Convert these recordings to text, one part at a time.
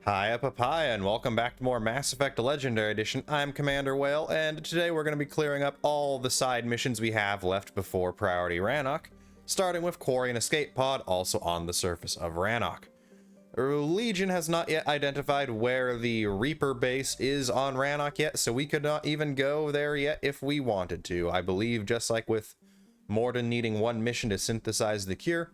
Hiya Papaya, and welcome back to more Mass Effect Legendary Edition. I'm Commander Whale, and today we're going to be clearing up all the side missions we have left before Priority Rannoch, starting with Quarian Escape Pod, also on the surface of Rannoch. Legion has not yet identified where the Reaper base is on Rannoch yet, so we could not even go there yet if we wanted to. I believe, just like with Morden needing one mission to synthesize the cure,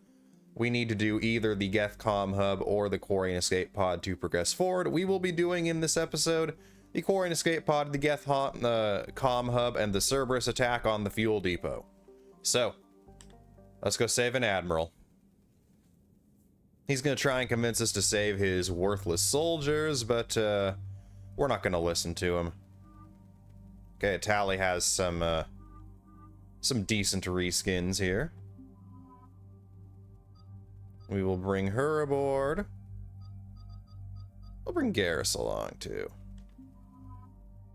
we need to do either the geth comm hub or the Quarian Escape Pod to progress forward. We will be doing in this episode the Quarian Escape Pod, the geth comm hub, and the Cerberus attack on the fuel depot. So, let's go save an admiral. He's going to try and convince us to save his worthless soldiers, but we're not going to listen to him. Okay, Tally has some decent reskins here. We will bring her aboard. We'll bring Garrus along, too.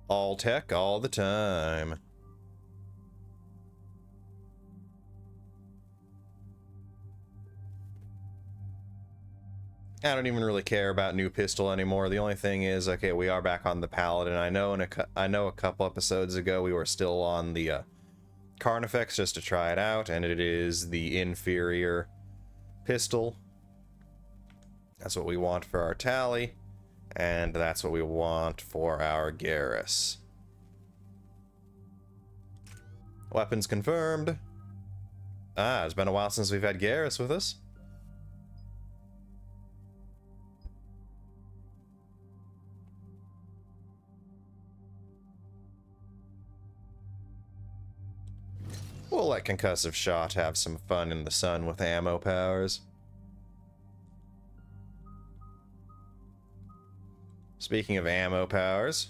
All tech, all the time. I don't even really care about new pistol anymore. The only thing is, okay, we are back on the Paladin. I know a couple episodes ago we were still on the Carnifex just to try it out, and it is the inferior pistol. That's what we want for our Tally, and that's what we want for our Garrus. Weapons confirmed. It's been a while since we've had Garrus with us. We'll let Concussive Shot have some fun in the sun with ammo powers. Speaking of ammo powers,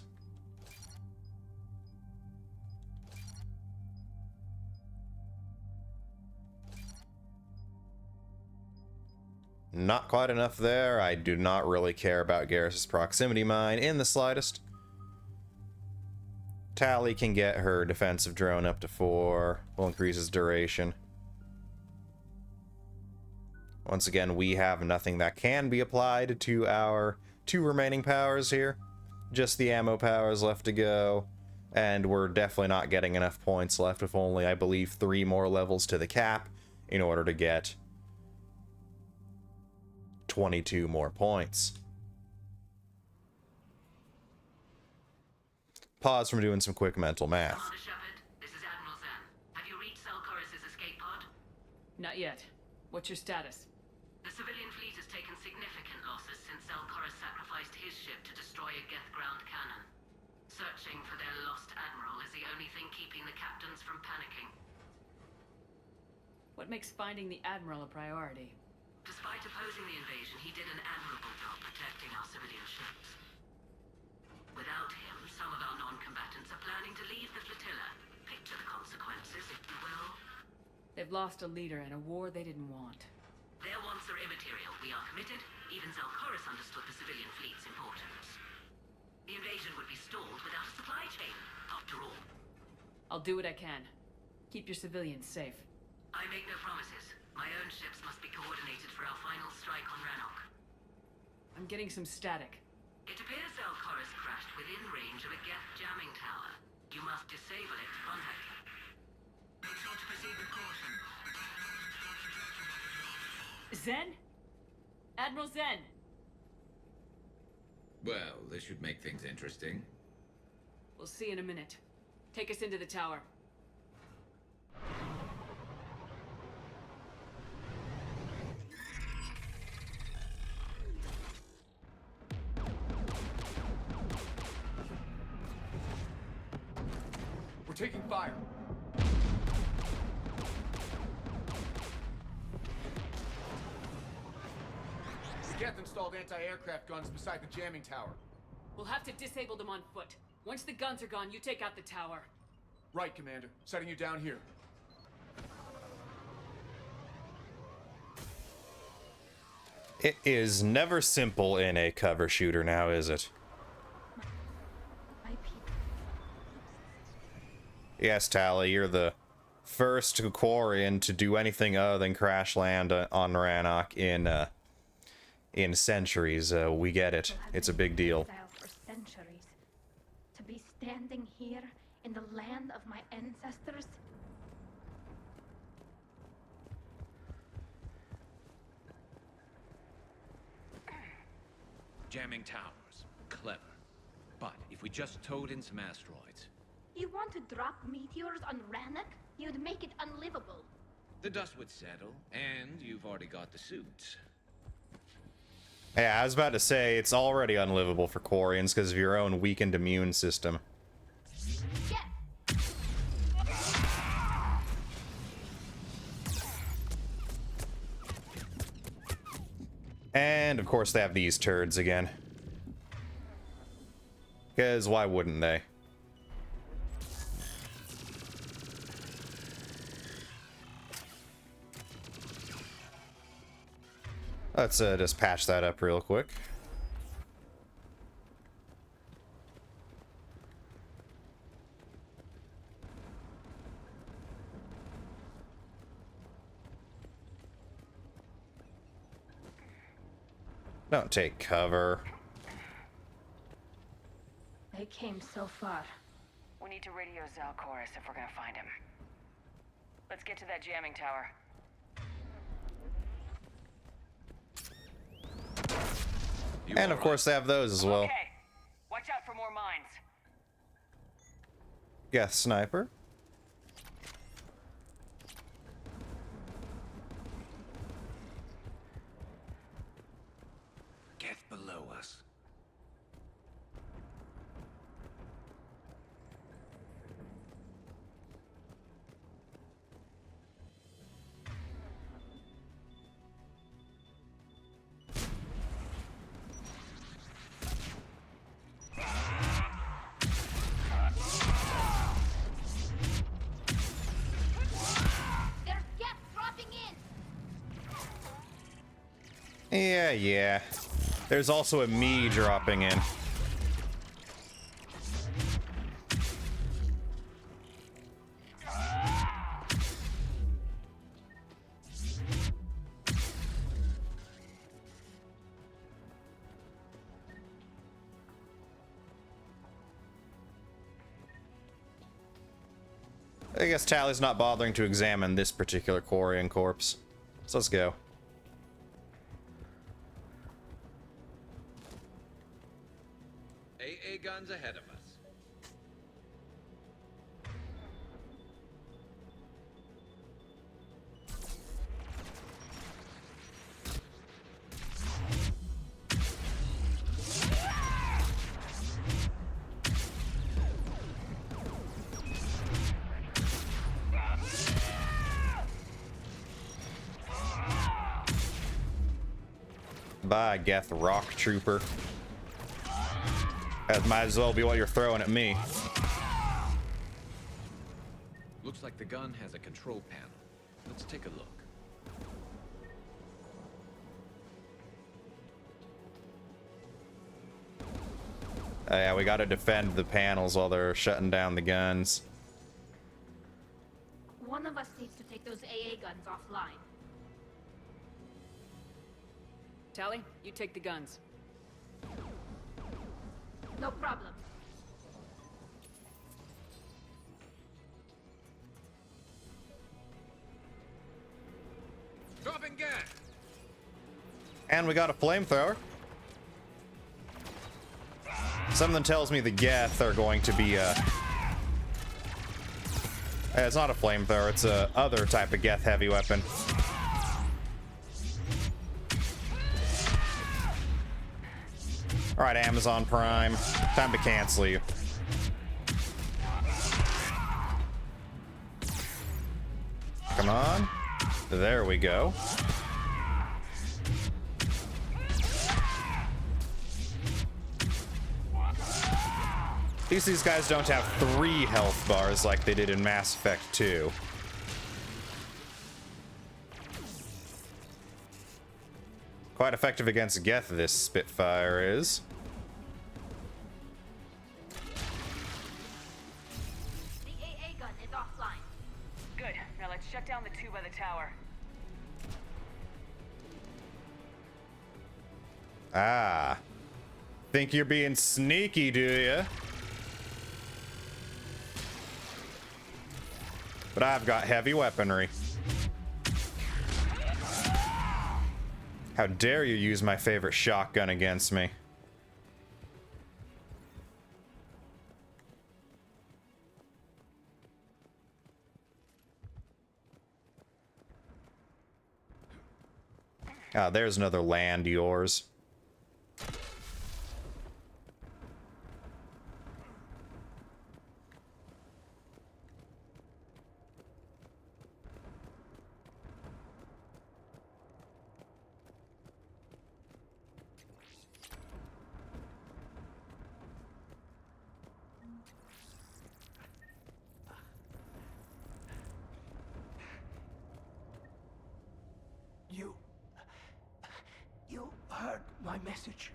not quite enough there. I do not really care about Garrus' proximity mine in the slightest. Tally can get her defensive drone up to 4. Will increase its duration. Once again, we have nothing that can be applied to our 2 remaining powers here. Just the ammo powers left to go. And we're definitely not getting enough points left with only, I believe, 3 more levels to the cap in order to get 22 more points. Pause from doing some quick mental math. Commander Shepard, this is Admiral Zen. Have you reached Selchoris' escape pod? Not yet. What's your status? The civilian fleet has taken significant losses since Selchoris sacrificed his ship to destroy a geth ground cannon. Searching for their lost admiral is the only thing keeping the captains from panicking. What makes finding the Admiral a priority? Despite opposing the invasion, he did an admirable job protecting our civilian ships. Without him, some of our non-combatants are planning to leave the flotilla. Picture the consequences, if you will. They've lost a leader in a war they didn't want. Their wants are immaterial. We are committed. Even Selchoris understood the civilian fleet's importance. The invasion would be stalled without a supply chain, after all. I'll do what I can. Keep your civilians safe. I make no promises. My own ships must be coordinated for our final strike on Rannoch. I'm getting some static. It appears Selchoris crashed within range of a geth jamming tower. You must disable it to contact him. Make sure to proceed with caution. Zen? Admiral Zen! Well, this should make things interesting. We'll see in a minute. Take us into the tower. We're taking fire. The geth installed anti-aircraft guns beside the jamming tower. We'll have to disable them on foot. Once the guns are gone, you take out the tower. Right, Commander. Setting you down here. It is never simple in a cover shooter now, is it? Yes, Tally, you're the first quarian to do anything other than crash land on Rannoch in centuries. We get it. It's a big deal. For centuries. To be standing here in the land of my ancestors. Jamming towers. Clever. But if we just towed in some asteroids... You want to drop meteors on Rannoch? You'd make it unlivable. The dust would settle, and you've already got the suits. Yeah, I was about to say, it's already unlivable for quarians because of your own weakened immune system. Yes. And, of course, they have these turds again. Because why wouldn't they? Let's just patch that up real quick. Don't take cover. They came so far. We need to radio Zalchorus if we're gonna find him. Let's get to that jamming tower. And of course they have those as well. Okay. Watch out for more mines. Geth sniper. Geth below us. There's Geth dropping in. Yeah. There's also a me dropping in. I guess Tally's not bothering to examine this particular quarian corpse. So let's go. AA guns ahead of us. Bye, Geth Rock Trooper. That might as well be what you're throwing at me. Looks like the gun has a control panel. Let's take a look. Yeah, we gotta defend the panels while they're shutting down the guns. One of us needs to take those AA guns offline. Tally, you take the guns. No problem. Dropping gas. And we got a flamethrower. Something tells me the Geth are going to be, it's not a flamethrower, it's a other type of Geth heavy weapon. Alright, Amazon Prime. Time to cancel you. Come on. There we go. At least these guys don't have 3 health bars like they did in Mass Effect 2. Quite effective against Geth, this Spitfire is. The AA gun is offline. Good. Now let's shut down the two by the tower. Ah. Think you're being sneaky, do you? But I've got heavy weaponry. How dare you use my favorite shotgun against me? Ah, there's another land yours. You heard my message.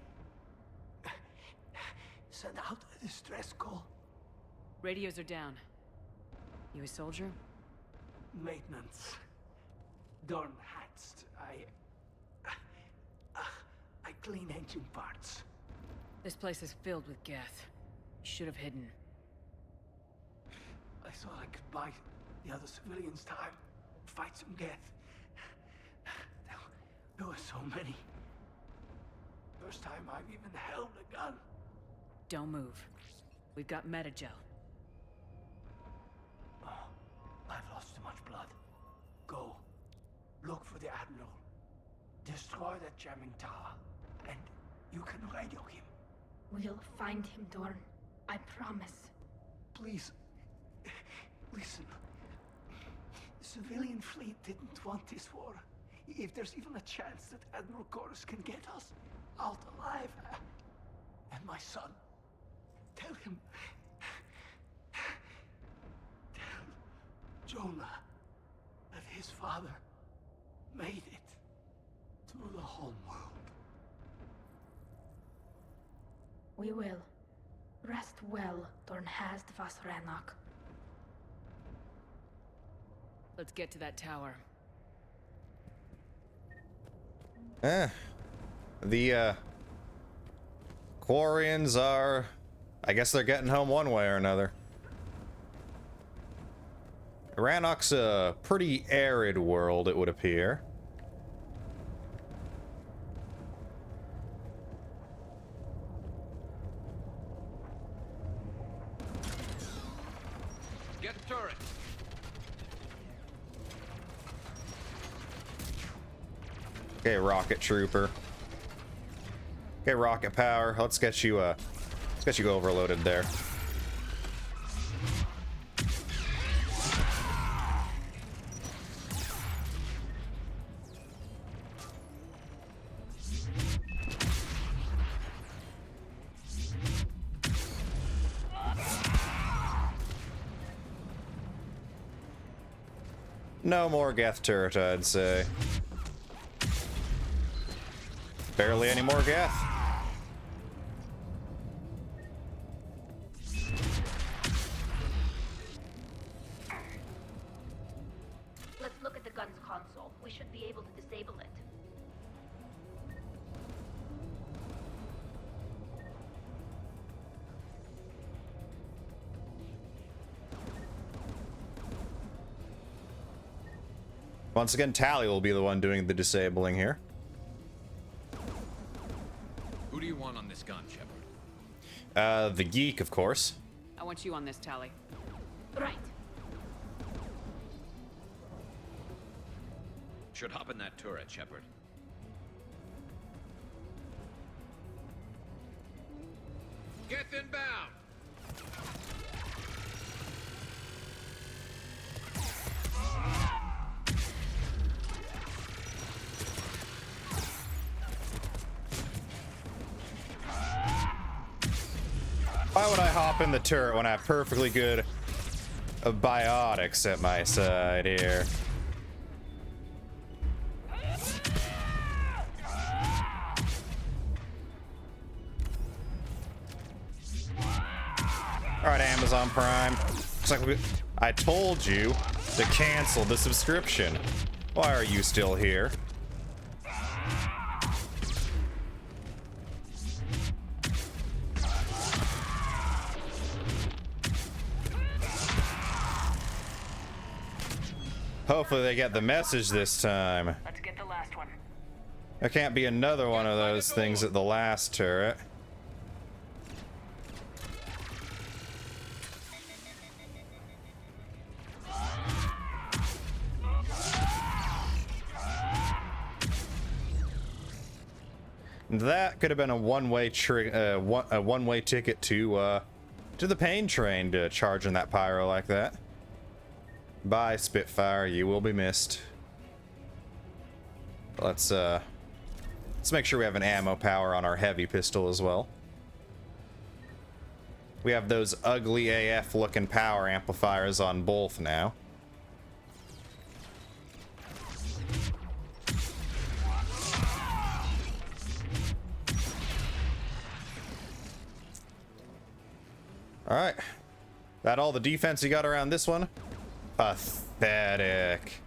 Send out a distress call. Radios are down. You a soldier? Maintenance. Dorn hats. I clean engine parts. This place is filled with geth. You should have hidden. I thought I could buy the other civilians time. Fight some geth. There were so many. First time I've even held a gun. Don't move. We've got metagel. Oh, I've lost too much blood. Go. Look for the Admiral. Destroy that jamming tower. And you can radio him. We'll find him, Dorn. I promise. Please. Listen. The civilian fleet didn't want this war. If there's even a chance that Admiral Chorus can get us out alive. And my son. Tell him. Tell Jonah that his father made it to the home world. We will. Rest well, Dorn Hast vas Rannoch. Let's get to that tower. The quarians are, I guess they're getting home one way or another. Rannoch's a pretty arid world, it would appear. Get the turret. Okay, rocket trooper. Okay, rocket power. Let's get you overloaded there. No more geth turret, I'd say. Barely any more geth. Let's look at the gun's console. We should be able to disable it. Once again, Tally will be the one doing the disabling here. Who do you want on this gun, Shepard? The geek, of course. I want you on this, Tally. Right. Should hop in that turret, Shepard. Get inbound! Why would I hop in the turret when I have perfectly good biotics at my side here? Alright, Amazon Prime. Looks like I told you to cancel the subscription. Why are you still here? Hopefully they get the message this time. Let's get the last one. There can't be another one of those things at the last turret. That could have been a one-way ticket to the pain train to charging that pyro like that. Bye, Spitfire. You will be missed. Let's make sure we have an ammo power on our heavy pistol as well. We have those ugly AF looking power amplifiers on both now. All right, that all the defense you got around this one? Pathetic.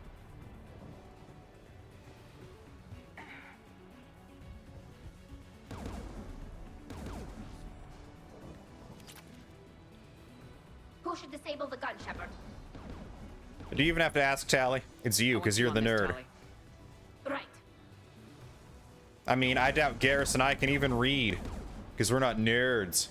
Who should disable the gun, Shepard? Do you even have to ask Tally? It's you, because you're the nerd. Right. I mean, I doubt Garrus and I can even read, because we're not nerds.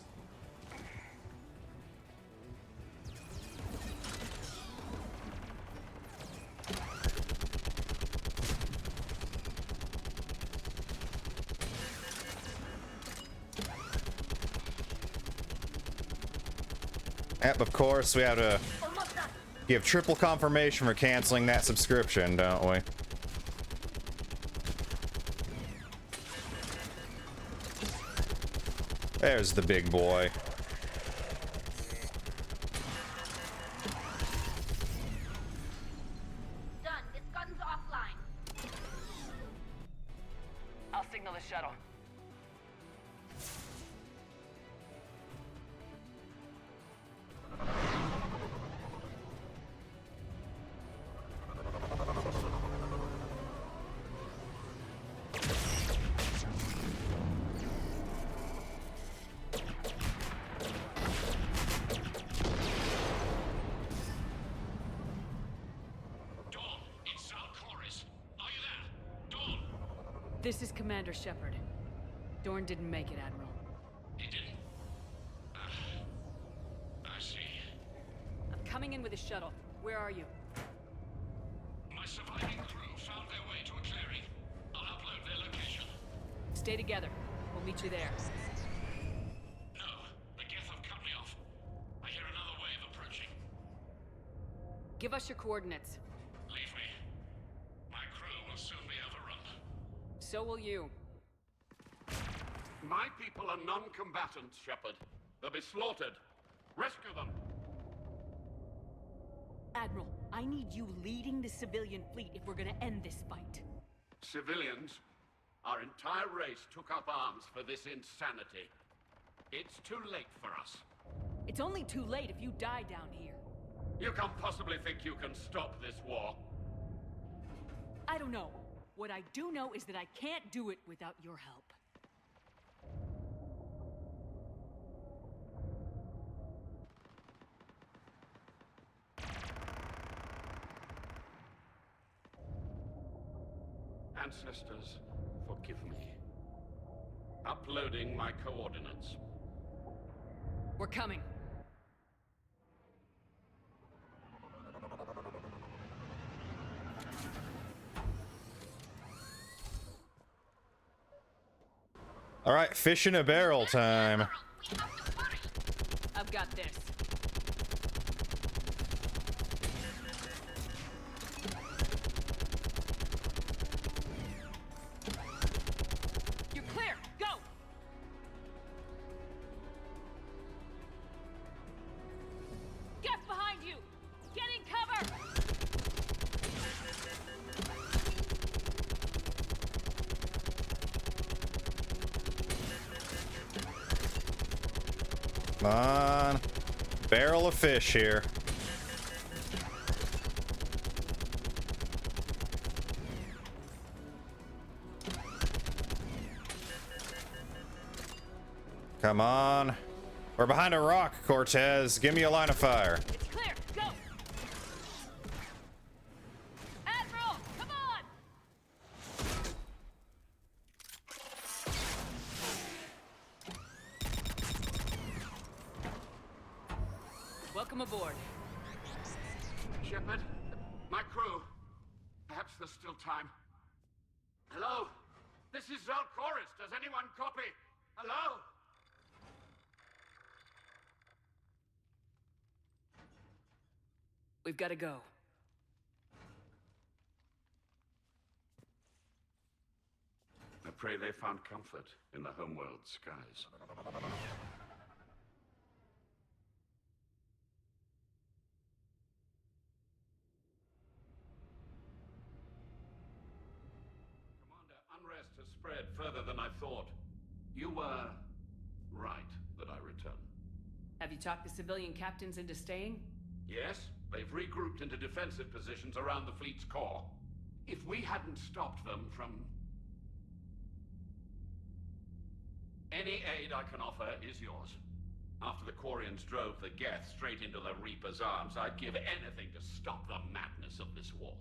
Yep, of course, we have to give triple confirmation for canceling that subscription, don't we? There's the big boy. Done. This gun's offline. I'll signal the shuttle. This is Commander Shepard. Dorn didn't make it, Admiral. He didn't? I see. I'm coming in with a shuttle. Where are you? My surviving crew found their way to a clearing. I'll upload their location. Stay together. We'll meet you there. No, the geth have cut me off. I hear another wave approaching. Give us your coordinates. Leave me. My crew will soon be overrun. So will you. My people are non-combatants, Shepard. They'll be slaughtered. Rescue them! Admiral, I need you leading the civilian fleet if we're gonna end this fight. Civilians, our entire race took up arms for this insanity. It's too late for us. It's only too late if you die down here. You can't possibly think you can stop this war. I don't know. What I do know is that I can't do it without your help. Ancestors, forgive me. Uploading my coordinates. We're coming. All right, fish in a barrel time. I've got this. You're clear. Go. Get behind you. Get in cover. Come on. Barrel of fish here. Come on. We're behind a rock, Cortez. Give me a line of fire. It's clear. Go. Welcome aboard. Shepard, my crew. Perhaps there's still time. Hello? This is Zalcoris. Does anyone copy? Hello? We've got to go. I pray they found comfort in the homeworld skies. Commander, unrest has spread further than I thought. You were right that I return. Have you talked the civilian captains into staying? Yes, they've regrouped into defensive positions around the fleet's core. If we hadn't stopped them from... Any aid I can offer is yours. After the quarians drove the geth straight into the Reaper's arms, I'd give anything to stop the madness of this war.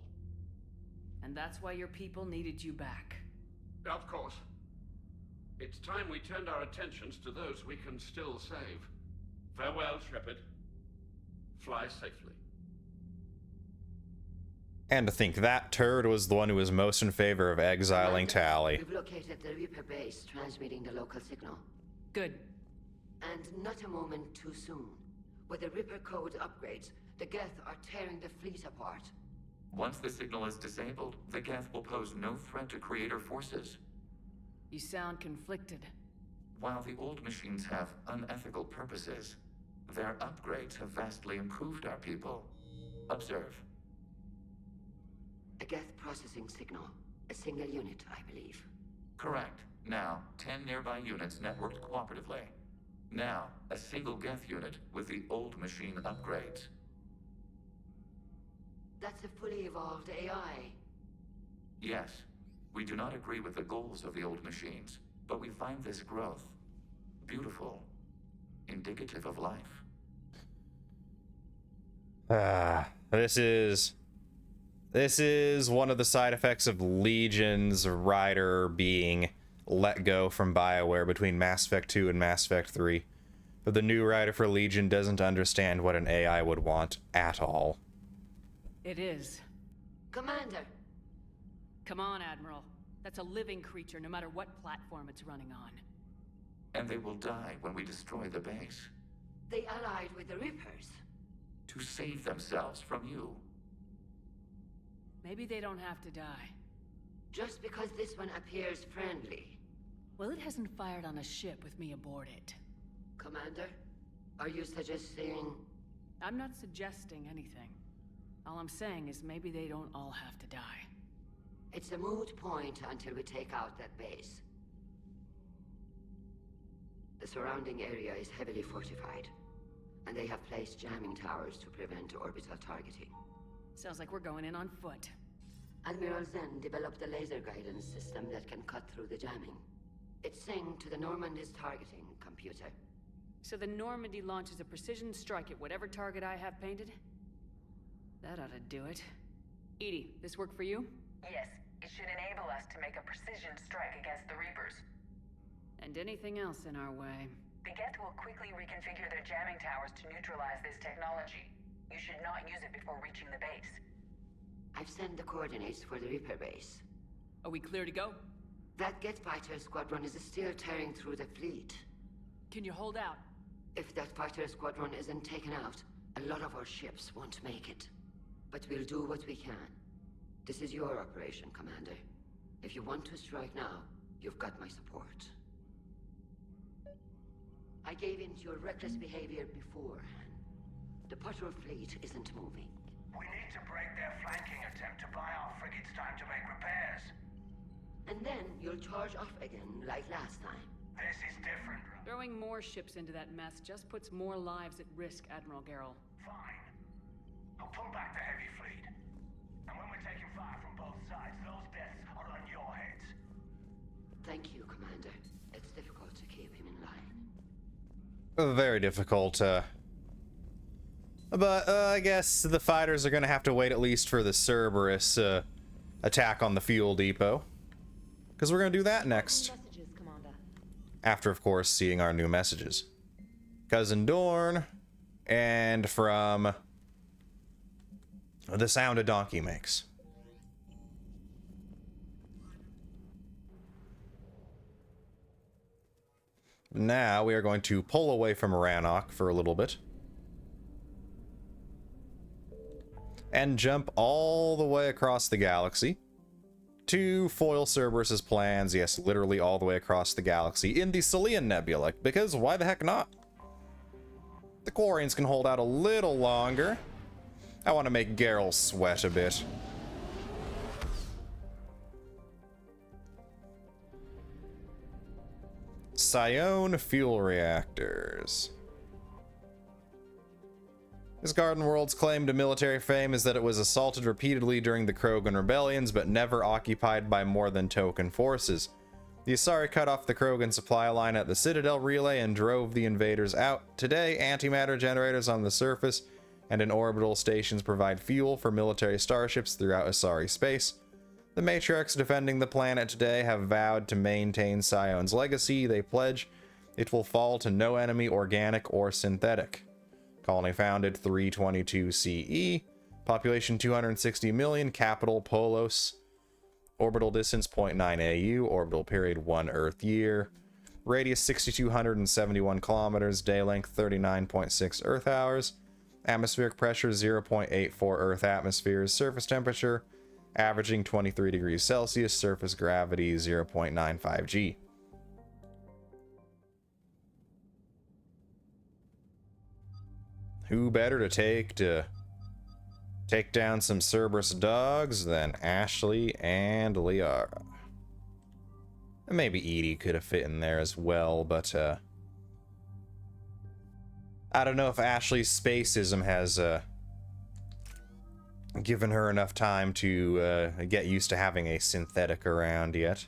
And that's why your people needed you back. Of course. It's time we turned our attentions to those we can still save. Farewell, Shepard. Fly safely. And to think that turd was the one who was most in favor of exiling Tally. We've located the Reaper base, transmitting the local signal. Good. And not a moment too soon. With the Reaper code upgrades, the geth are tearing the fleet apart. Once the signal is disabled, the geth will pose no threat to Creator forces. You sound conflicted. While the old machines have unethical purposes, their upgrades have vastly improved our people. Observe. A geth processing signal. A single unit, I believe. Correct. Now, 10 nearby units networked cooperatively. Now, a single geth unit with the old machine upgrades. That's a fully evolved AI. Yes, we do not agree with the goals of the old machines, but we find this growth beautiful, indicative of life. This is one of the side effects of Legion's rider being let go from BioWare between Mass Effect 2 and Mass Effect 3. But the new rider for Legion doesn't understand what an AI would want at all. It is. Commander! Come on, Admiral. That's a living creature, no matter what platform it's running on. And they will die when we destroy the base. They allied with the Reapers. To save themselves from you. Maybe they don't have to die. Just because this one appears friendly. Well, it hasn't fired on a ship with me aboard it. Commander, are you suggesting... I'm not suggesting anything. All I'm saying is maybe they don't all have to die. It's a moot point until we take out that base. The surrounding area is heavily fortified, and they have placed jamming towers to prevent orbital targeting. Sounds like we're going in on foot. Admiral Zen developed a laser guidance system that can cut through the jamming. It's synced to the Normandy's targeting computer. So the Normandy launches a precision strike at whatever target I have painted? That ought to do it. Edie, this work for you? Yes, it should enable us to make a precision strike against the Reapers. And anything else in our way. The geth will quickly reconfigure their jamming towers to neutralize this technology. You should not use it before reaching the base. I've sent the coordinates for the Reaper base. Are we clear to go? That Geth fighter squadron is still tearing through the fleet. Can you hold out? If that fighter squadron isn't taken out, a lot of our ships won't make it. But we'll do what we can. This is your operation, Commander. If you want to strike now, you've got my support. I gave in to your reckless behavior beforehand. The patrol fleet isn't moving. We need to break their flanking attempt to buy our frigates time to make repairs. And then you'll charge off again, like last time. This is different. Throwing more ships into that mess just puts more lives at risk, Admiral Garrel. Fine. I'll pull back the heavy fleet. And when we're taking fire from both sides, those deaths are on your heads. Thank you, Commander. It's difficult to keep him in line. Very difficult, but I guess the fighters are gonna have to wait at least for the Cerberus attack on the fuel depot. Because we're gonna do that next. After, of course, seeing our new messages. Cousin Dorn, and from the sound a donkey makes. Now we are going to pull away from Rannoch for a little bit. And jump all the way across the galaxy to foil Cerberus's plans, yes, literally all the way across the galaxy in the Selian Nebula, because why the heck not? The Quarians can hold out a little longer. I want to make Geralt sweat a bit. Psion fuel reactors. This Garden World's claim to military fame is that it was assaulted repeatedly during the Krogan rebellions, but never occupied by more than token forces. The Asari cut off the Krogan supply line at the Citadel Relay and drove the invaders out. Today, antimatter generators on the surface and in orbital stations provide fuel for military starships throughout Asari space. The Matriarchs defending the planet today have vowed to maintain Psion's legacy. They pledge it will fall to no enemy, organic or synthetic. Colony founded 322 CE. Population 260 million. Capital Polos. Orbital distance 0.9 AU. Orbital period 1 Earth year. Radius 6,271 kilometers. Day length 39.6 Earth hours. Atmospheric pressure 0.84 Earth atmospheres. Surface temperature averaging 23 degrees Celsius. Surface gravity 0.95 G. Who better to take down some Cerberus dogs than Ashley and Liara? And maybe Edie could have fit in there as well, but I don't know if Ashley's spacism has given her enough time to get used to having a synthetic around yet.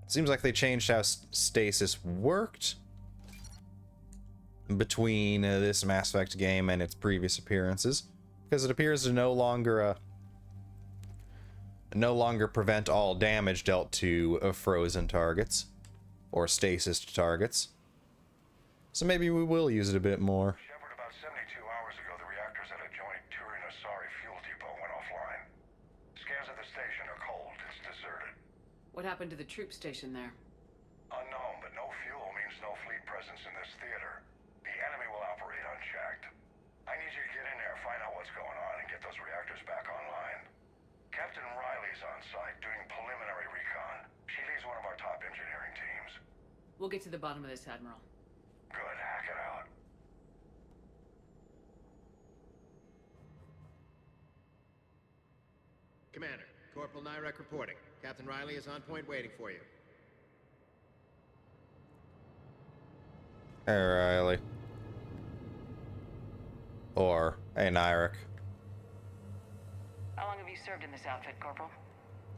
Seems like they changed how stasis worked between this Mass Effect game and its previous appearances, because it appears to no longer prevent all damage dealt to frozen targets or stasis targets. So maybe we will use it a bit more. Shepard, about 72 hours ago, the reactors at a joint Turin-Asari fuel depot went offline. Scans at the station are cold. It's deserted. What happened to the troop station there? Unknown, but no fuel means no fleet presence in this theater. The enemy will operate unchecked. I need you to get in there, find out what's going on, and get those reactors back online. Captain Riley's on site doing preliminary recon. She leads one of our top engineering teams. We'll get to the bottom of this, Admiral. Good, hack it out. Commander, Corporal Nyrek reporting. Captain Riley is on point waiting for you. Hey, Riley. Or, hey, Nyrek. How long have you served in this outfit, Corporal?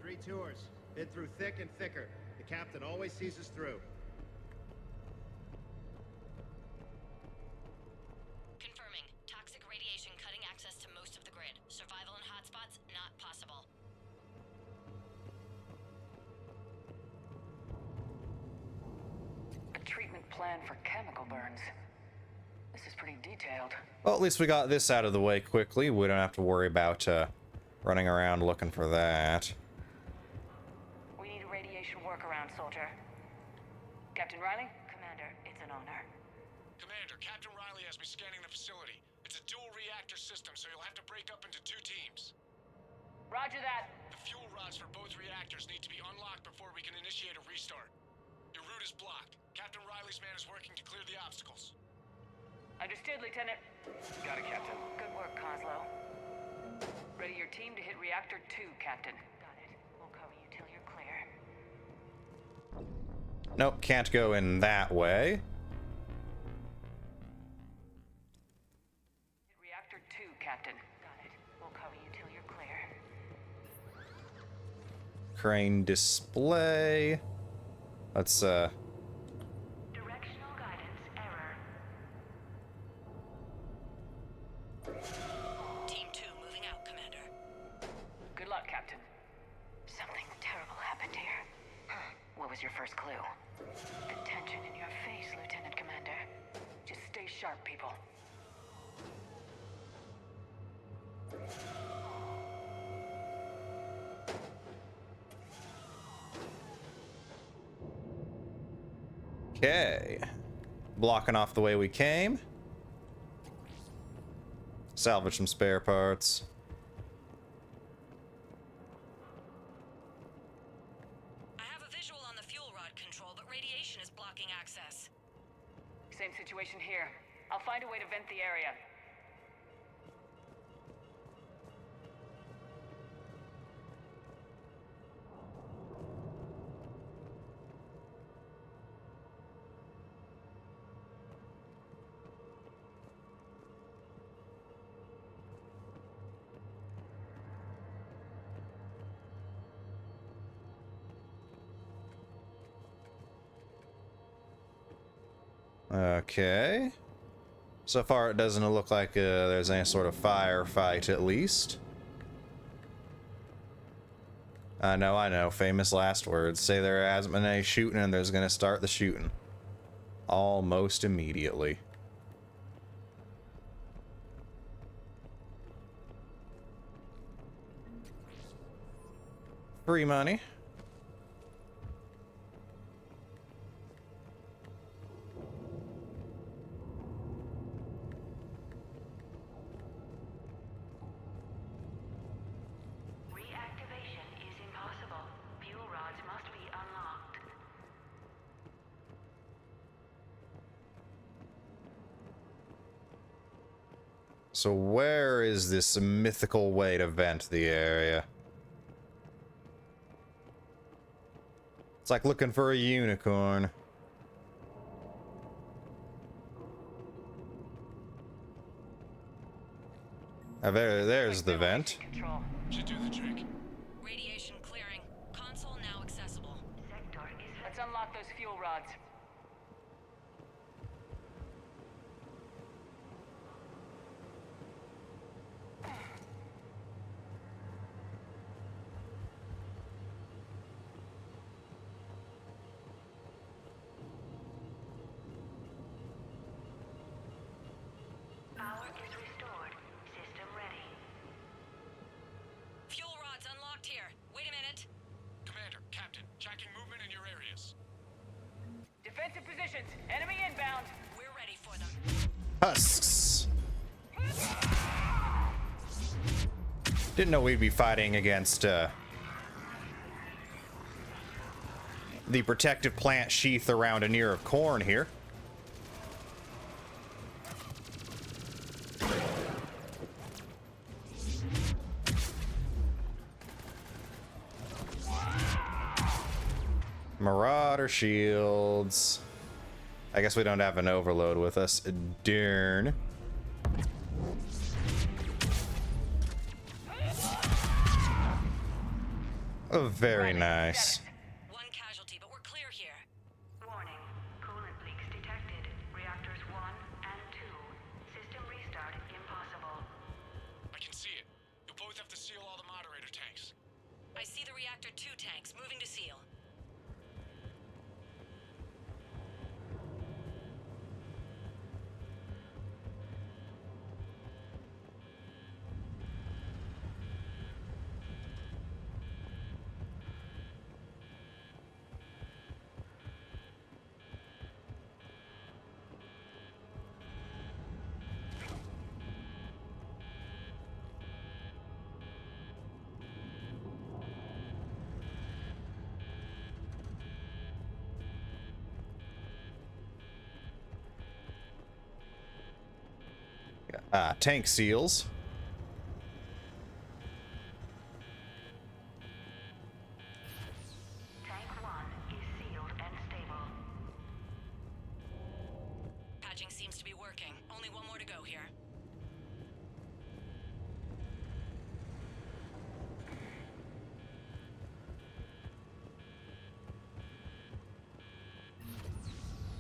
3 tours. Been through thick and thicker. The captain always sees us through. Confirming. Toxic radiation cutting access to most of the grid. Survival in hotspots not possible. A treatment plan for chemical burns. This is pretty detailed. Well, at least we got this out of the way quickly. We don't have to worry about running around looking for that. We need a radiation workaround, soldier. Captain Riley? Commander, it's an honor. Commander, Captain Riley has me scanning the facility. It's a dual reactor system, so you'll have to break up into 2 teams. Roger that. The fuel rods for both reactors need to be unlocked before we can initiate a restart. Your route is blocked. Captain Riley's man is working to clear the obstacles. Understood, Lieutenant. Got it, Captain. Good work, Coslow. Ready your team to hit Reactor 2, Captain. Got it. We'll cover you till you're clear. Nope, can't go in that way. Hit Reactor 2, Captain. Got it. We'll cover you till you're clear. Crane display. Let's Directional guidance error. Team 2 moving out, Commander. Good luck, Captain. Something terrible happened here. What was your first clue? The tension in your face, Lieutenant Commander. Just stay sharp, people. Okay. Blocking off the way we came. Salvage some spare parts. I have a visual on the fuel rod control, but radiation is blocking access. Same situation here. I'll find a way to vent the area. Okay. So far, it doesn't look like there's any sort of firefight, at least. I know. Famous last words. Say there hasn't been any shooting, and there's gonna start the shooting. Almost immediately. Free money. So where is this mythical way to vent the area? It's like looking for a unicorn. There's the vent. Should do the trick. Radiation clearing. Console now accessible. Let's unlock those fuel rods. Defensive positions. Enemy inbound. We're ready for them. Husks. Didn't know we'd be fighting against the protective plant sheath around an ear of corn here. Marauder shields. I guess we don't have an overload with us. Darn. Oh, very nice. One casualty, but we're clear here. Warning. Coolant leaks detected. Reactors 1 and 2. System restart impossible. I can see it. You'll both have to seal all the moderator tanks. I see the reactor 2 tanks moving to seal. Tank seals. Tank 1 is sealed and stable. Patching seems to be working. Only one more to go here.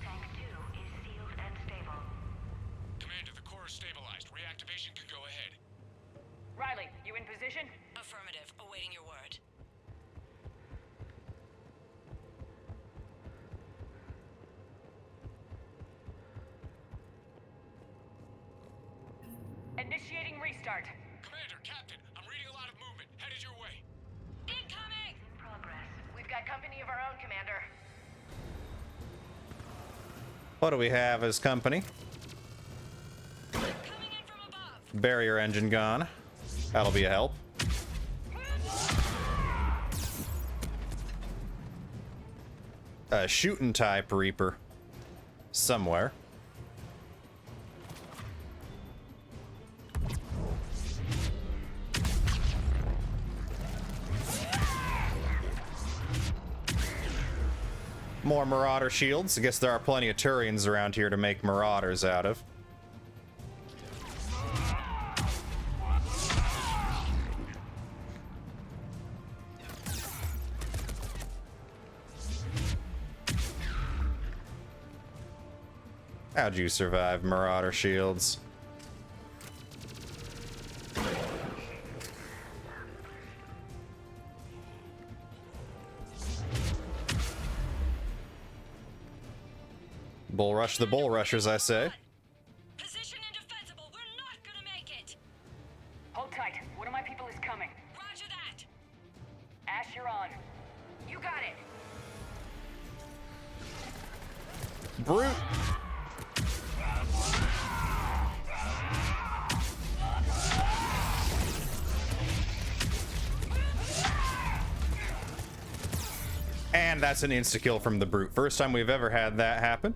Tank 2 is sealed and stable. Commander, the core is stabilized. Reactivation can go ahead. Riley, you in position? Affirmative. Awaiting your word. Initiating restart. Commander, Captain, I'm reading a lot of movement. Headed your way. Incoming! In progress. We've got company of our own, Commander. What do we have as company? Coming in from above. Barrier engine gone. That'll be a help. A shooting type Reaper. Somewhere. More Marauder shields. I guess there are plenty of Turians around here to make Marauders out of. How'd you survive Marauder shields? Bull rush the bull rushers, I say. Position indefensible. We're not gonna make it. Hold tight. One of my people is coming. Roger that. Ash, you're on. You got it. Brute. And that's an insta-kill from the Brute. First time we've ever had that happen.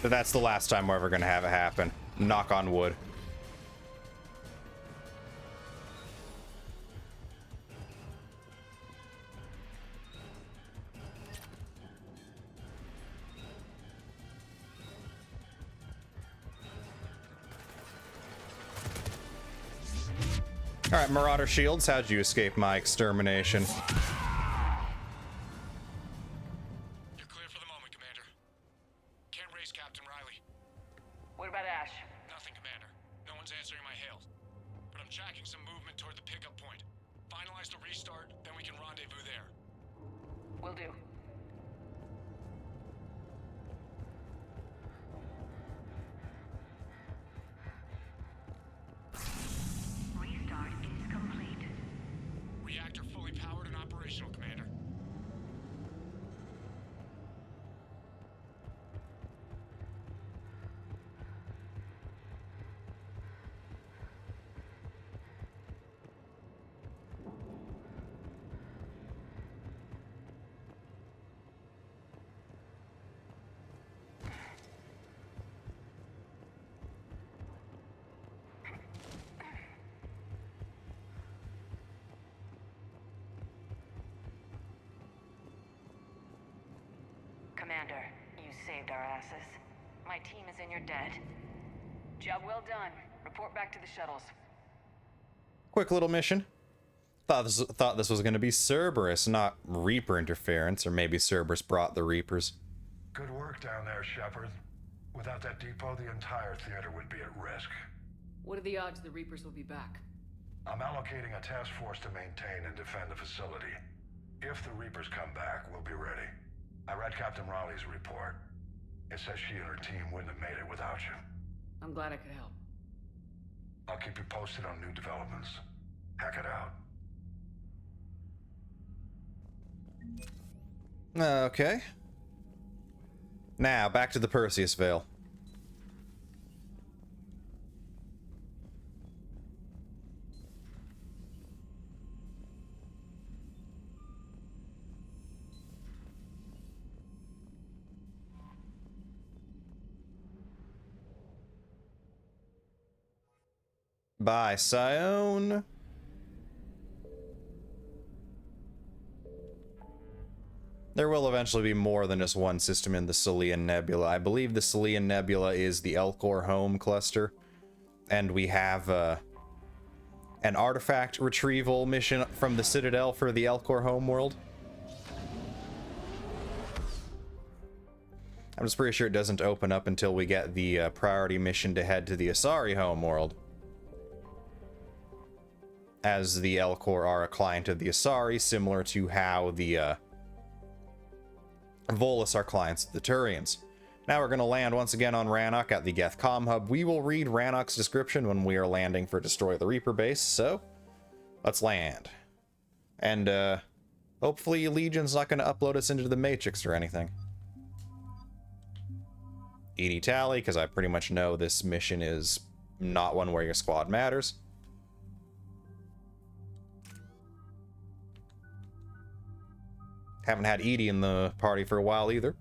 But that's the last time we're ever going to have it happen. Knock on wood. All right, Marauder shields, how'd you escape my extermination? What about Ash? Nothing, Commander. No one's answering my hails. But I'm tracking some movement toward the pickup point. Finalize the restart, then we can rendezvous there. Will do. Restart is complete. Reactor fully powered and operational, Commander. Commander, you saved our asses. My team is in your debt. Job well done. Report back to the shuttles. Quick little mission. Thought this was going to be Cerberus, not Reaper interference, or maybe Cerberus brought the Reapers. Good work down there, Shepard. Without that depot, the entire theater would be at risk. What are the odds the Reapers will be back? I'm allocating a task force to maintain and defend the facility. If the Reapers come back, we'll be ready. I read Captain Raleigh's report. It says she and her team wouldn't have made it without you. I'm glad I could help. I'll keep you posted on new developments. Hack it out. Okay. Now, back to the Perseus Veil. Bye, Sione. There will eventually be more than just one system in the Salian Nebula. I believe the Salian Nebula is the Elcor home cluster, and we have an artifact retrieval mission from the Citadel for the Elcor homeworld. I'm just pretty sure it doesn't open up until we get the priority mission to head to the Asari homeworld, as the Elcor are a client of the Asari, similar to how the Volus are clients of the Turians. Now we're going to land once again on Rannoch at the Geth Comm Hub. We will read Rannoch's description when we are landing for Destroy the Reaper base, so let's land. And hopefully Legion's not going to upload us into the Matrix or anything. ED tally, because I pretty much know this mission is not one where your squad matters. Haven't had Edie in the party for a while either.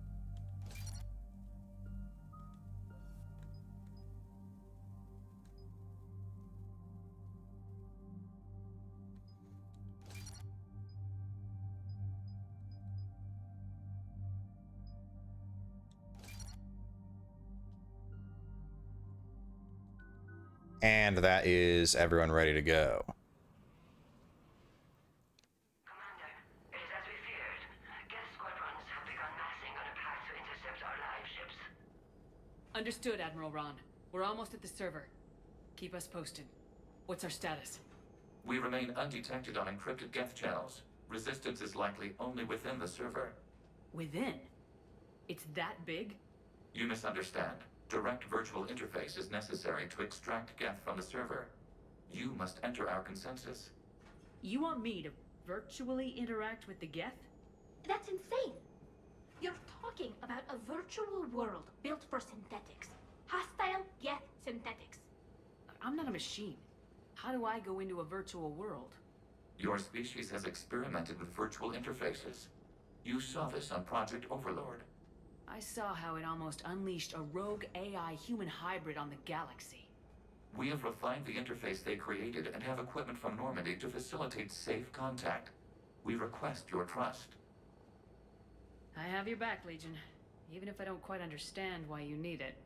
And that is everyone ready to go. Commander, it is as we feared. Geth squadrons have begun massing on a path to intercept our live ships. Understood, Admiral Ron. We're almost at the server. Keep us posted. What's our status? We remain undetected on encrypted geth channels. Resistance is likely only within the server. Within? It's that big? You misunderstand. Direct virtual interface is necessary to extract geth from the server. You must enter our consensus. You want me to virtually interact with the geth? That's insane. You're talking about a virtual world built for synthetics. Hostile geth synthetics. I'm not a machine. How do I go into a virtual world? Your species has experimented with virtual interfaces. You saw this on Project Overlord. I saw how it almost unleashed a rogue AI human hybrid on the galaxy. We have refined the interface they created and have equipment from Normandy to facilitate safe contact. We request your trust. I have your back, Legion. Even if I don't quite understand why you need it.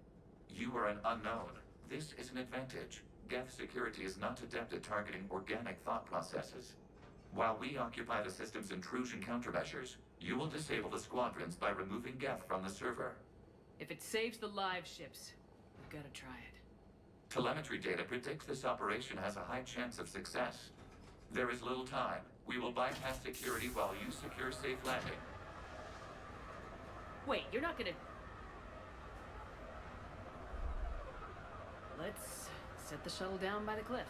You are an unknown. This is an advantage. Geth security is not adept at targeting organic thought processes. While we occupy the system's intrusion countermeasures, you will disable the squadrons by removing geth from the server. If it saves the live ships, we've got to try it. Telemetry data predicts this operation has a high chance of success. There is little time. We will bypass security while you secure safe landing. Wait, you're not gonna... Let's set the shuttle down by the cliff.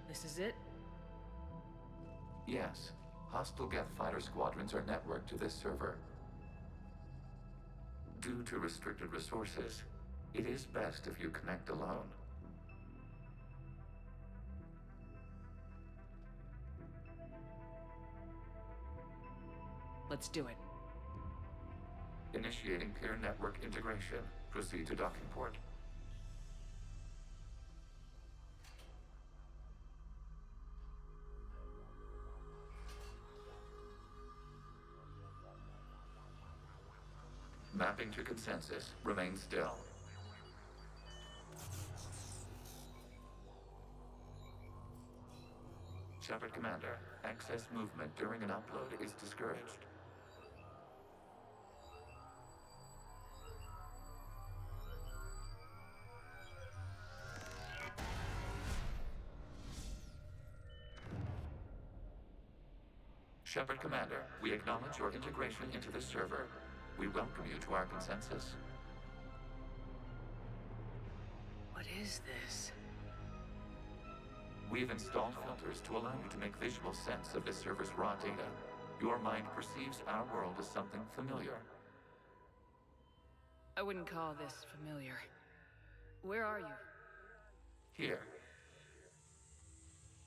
This is it? Yes. Hostile geth fighter squadrons are networked to this server. Due to restricted resources, it is best if you connect alone. Let's do it. Initiating peer network integration. Proceed to docking port. Mapping to consensus. Remain still. Shepard Commander, excess movement during an upload is discouraged. Shepard Commander, we acknowledge your integration into the server. We welcome you to our consensus. What is this? We've installed filters to allow you to make visual sense of the server's raw data. Your mind perceives our world as something familiar. I wouldn't call this familiar. Where are you? Here,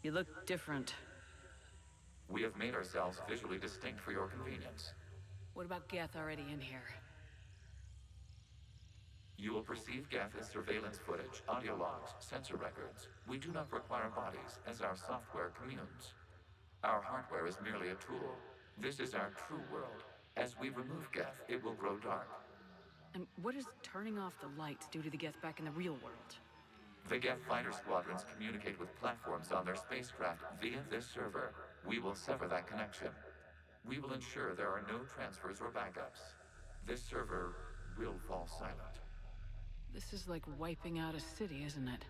You look different. we have made ourselves visually distinct for your convenience. What about Geth already in here? You will perceive geth as surveillance footage, audio logs, sensor records. We do not require bodies, as our software communes. Our hardware is merely a tool. This is our true world. As we remove geth, it will grow dark. And what does turning off the lights do to the Geth back in the real world? The geth fighter squadrons communicate with platforms on their spacecraft via this server. We will sever that connection. We will ensure there are no transfers or backups. This server will fall silent. This is like wiping out a city, isn't it?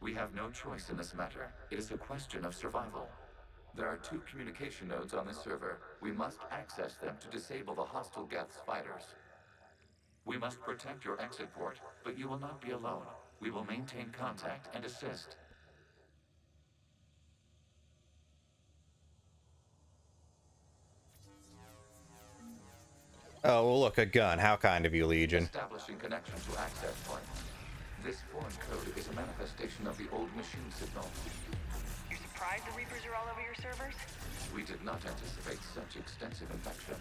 We have no choice in this matter. It is a question of survival. There are 2 communication nodes on the server. We must access them to disable the hostile Geth's fighters. We must protect your exit port, but you will not be alone. We will maintain contact and assist. Oh, well, look, a gun. How kind of you, Legion. Establishing connection to access point. This foreign code is a manifestation of the old machine signal. You're surprised the Reapers are all over your servers? We did not anticipate such extensive infection.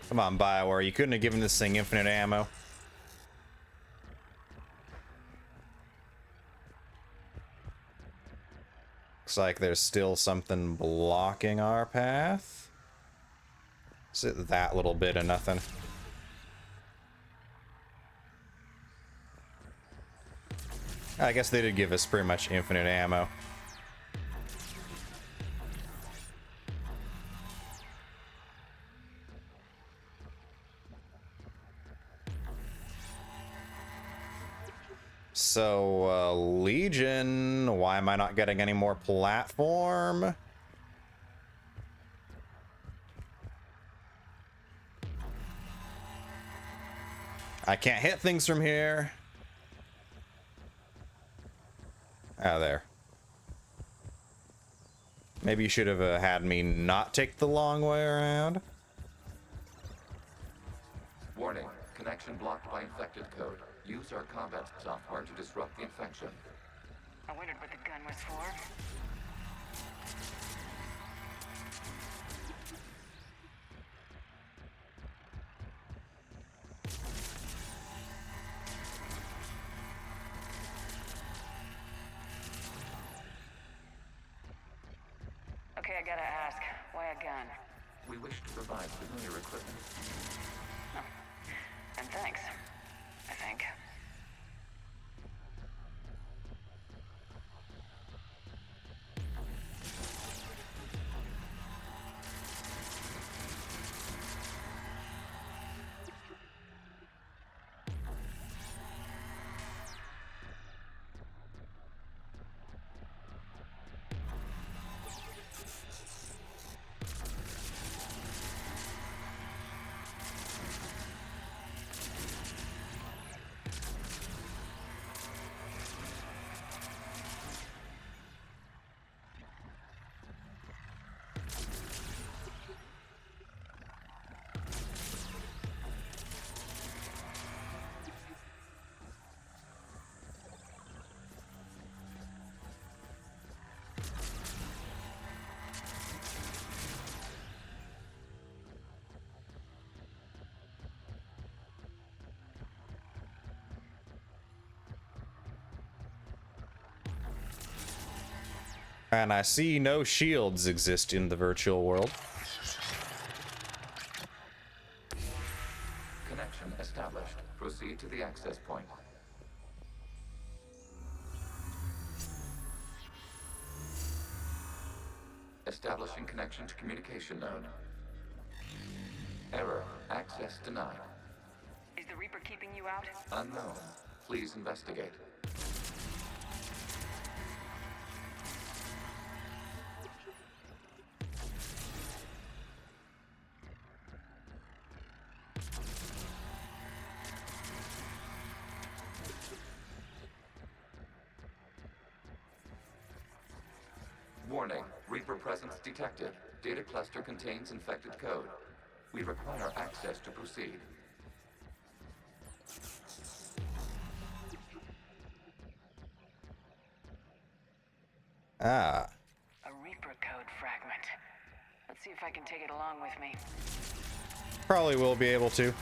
Come on, BioWare, you couldn't have given this thing infinite ammo. Looks like there's still something blocking our path. Is it that little bit of nothing? I guess they did give us pretty much infinite ammo. So, Legion, why am I not getting any more platform? I can't hit things from here. Oh, there. Maybe you should have had me not take the long way around. Warning, connection blocked by infected code. Use our combat software to disrupt the infection. I wondered what the gun was for. Okay, I gotta ask, why a gun? We wish to provide familiar equipment. Oh. And thanks, I think. And I see no shields exist in the virtual world. Connection established. Proceed to the access point. Establishing connection to communication node. Error. Access denied. Is the Reaper keeping you out? Unknown. Please investigate. Warning. Reaper presence detected. Data cluster contains infected code. We require access to proceed. Ah. A Reaper code fragment. Let's see if I can take it along with me. Probably will be able to.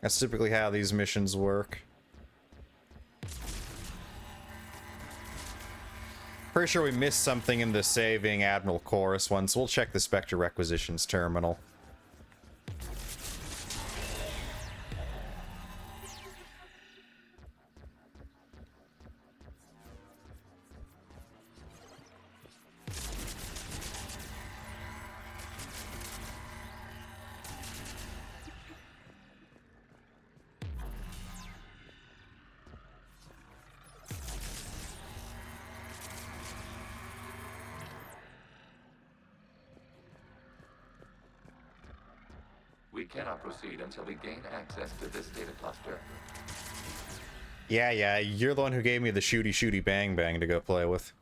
That's typically how these missions work. Pretty sure we missed something in the saving Admiral Chorus one, so we'll check the Spectre Requisitions terminal. We cannot proceed until we gain access to this data cluster. Yeah, you're the one who gave me the shooty bang bang to go play with.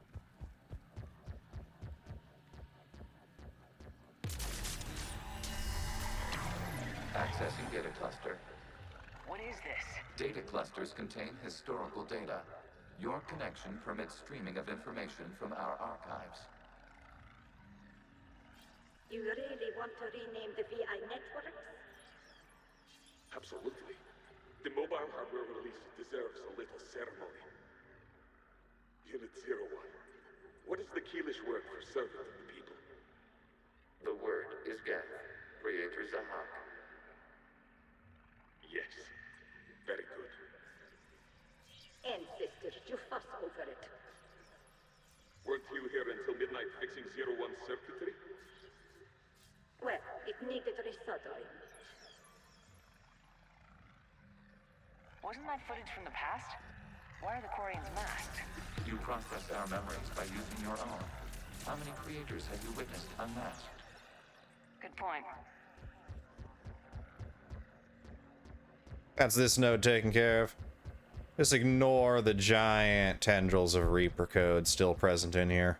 Accessing data cluster. What is this? Data clusters contain historical data. Your connection permits streaming of information from our archives. You really want to rename the VI networks? Absolutely. The mobile hardware release deserves a little ceremony. Unit 01. What is the Keelish word for servant of the people? The word is geth. Creator Zahak. Yes. Very good. Ancestors, you fuss over it. Weren't you here until midnight fixing 01's circuitry? Well, it needed resoldering. Wasn't that footage from the past? Why are the quarians masked? You process our memories by using your own. How many creators have you witnessed unmasked? Good point. That's this node taken care of. Just ignore the giant tendrils of Reaper code still present in here.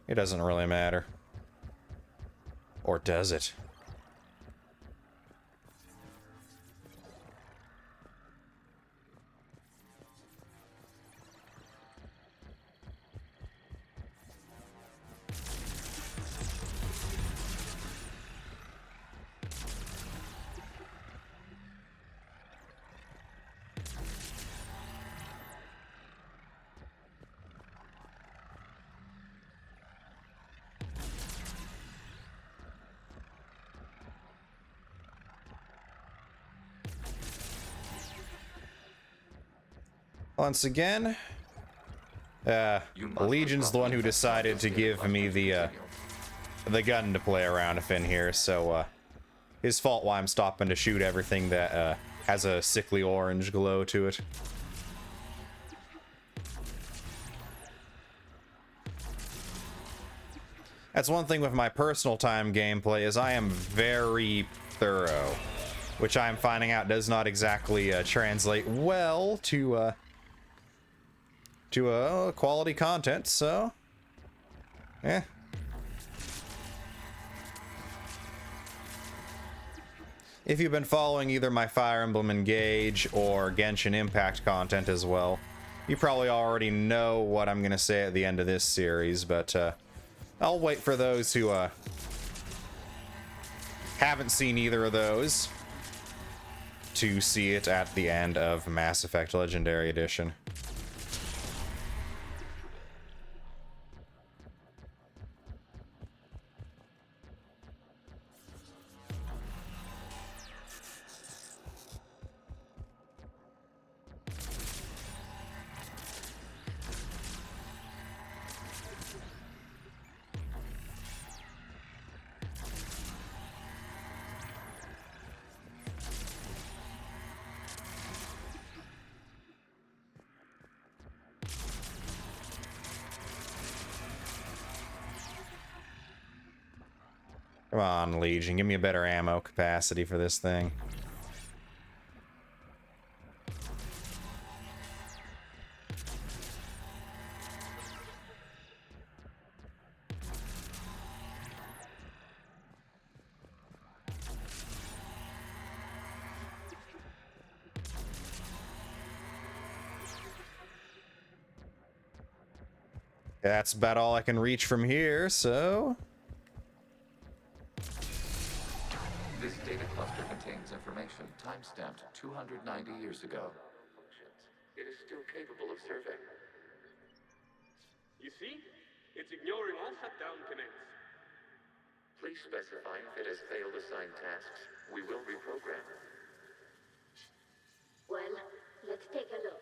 It doesn't really matter. Or does it? Once again, Legion's the one who decided to give me the gun to play around in here, so his fault why I'm stopping to shoot everything that has a sickly orange glow to it. That's one thing with my personal time gameplay, is I am very thorough, which I'm finding out does not exactly translate well to quality content, so if you've been following either my Fire Emblem Engage or Genshin Impact content as well, you probably already know what I'm gonna say at the end of this series, but I'll wait for those who Haven't seen either of those to see it at the end of Mass Effect Legendary Edition. Come on, Legion, give me a better ammo capacity for this thing. That's about all I can reach from here, so... This data cluster contains information time-stamped 290 years ago. It is still capable of survey. You see? It's ignoring all shutdown connects. Please specify if it has failed assigned tasks. We will reprogram. Well, let's take a look.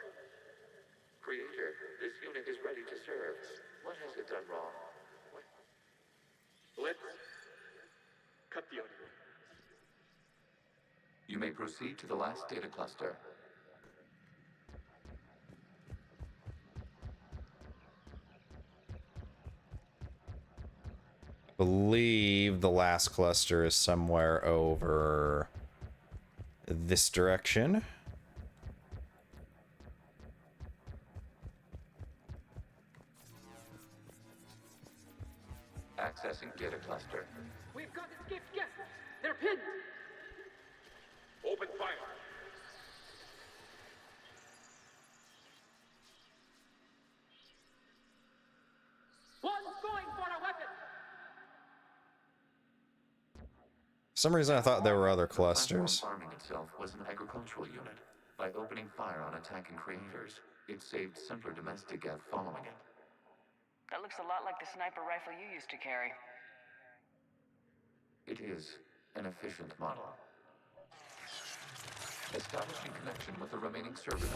Creator, this unit is ready to serve. What has it done wrong? Let's cut the audio. You may proceed to the last data cluster. Believe the last cluster is somewhere over this direction. Accessing data cluster. We've got escaped geth. They're pinned. Open fire. One's going for a weapon. For some reason I thought there were other clusters. Farming itself was an agricultural unit. By opening fire on attacking creators, it saved simpler domestic geth following it. That looks a lot like the sniper rifle you used to carry. It is an efficient model. Establishing connection with the remaining server node.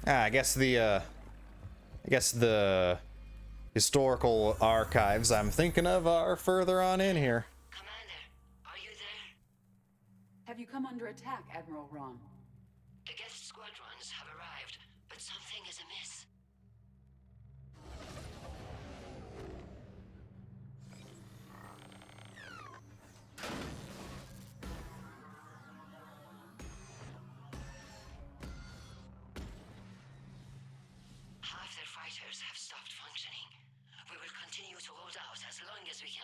I guess the historical archives I'm thinking of are further on in here. Have you come under attack, Admiral Ron? The geth squadrons have arrived, but something is amiss. Half their fighters have stopped functioning. We will continue to hold out as long as we can.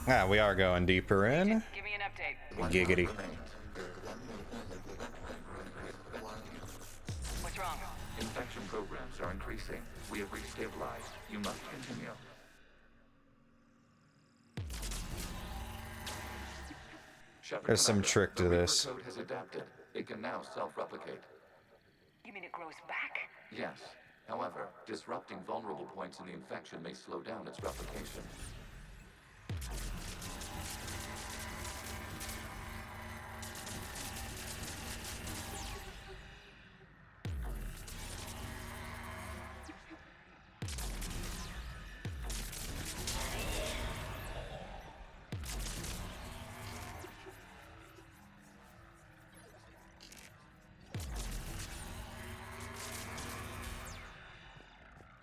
Ah, we are going deeper in. Give me an update. Giggity. What's wrong? Infection programs are increasing. We have restabilized. You must continue. There's some trick to this. The Reaper code has adapted. It can now self-replicate. You mean it grows back? Yes. However, disrupting vulnerable points in the infection may slow down its replication.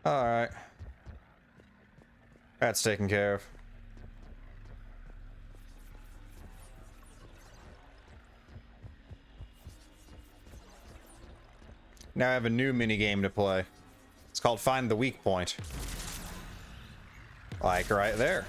Alright. That's taken care of. Now I have a new minigame to play. It's called Find the Weak Point. Like right there.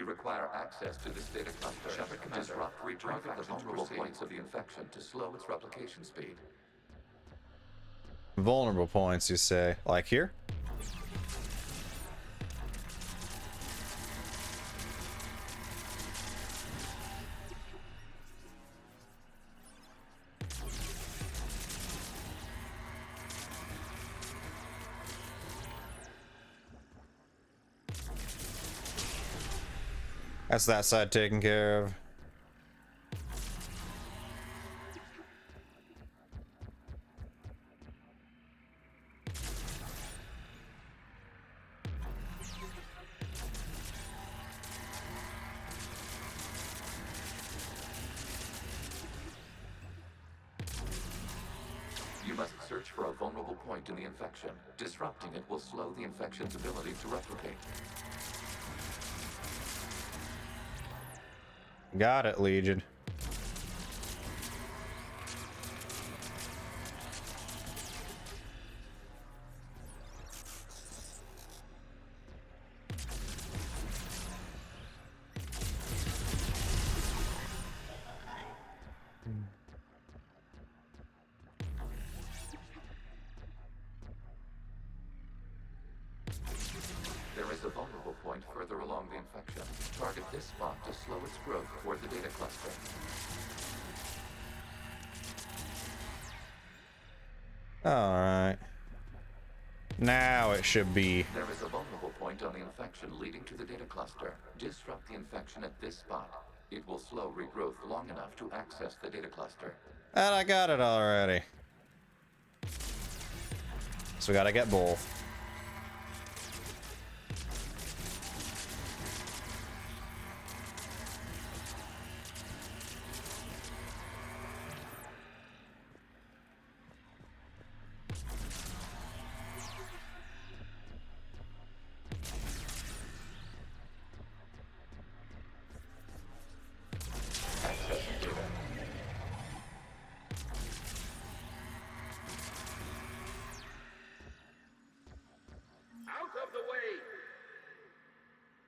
We require access to this data cluster. Shepard Commander, disrupt, retarget the vulnerable points of the infection to slow its replication speed. Vulnerable points, you say? Like here? That's that side taken care of. You must search for a vulnerable point in the infection. Disrupting it will slow the infection's ability to replicate. Got it, Legion. There is a vulnerable point further along the infection. Target this spot to slow its growth toward the data cluster. Alright. Now it should be. There is a vulnerable point on the infection leading to the data cluster. Disrupt the infection at this spot. It will slow regrowth long enough to access the data cluster. And I got it already. So we gotta get both. Out of the way!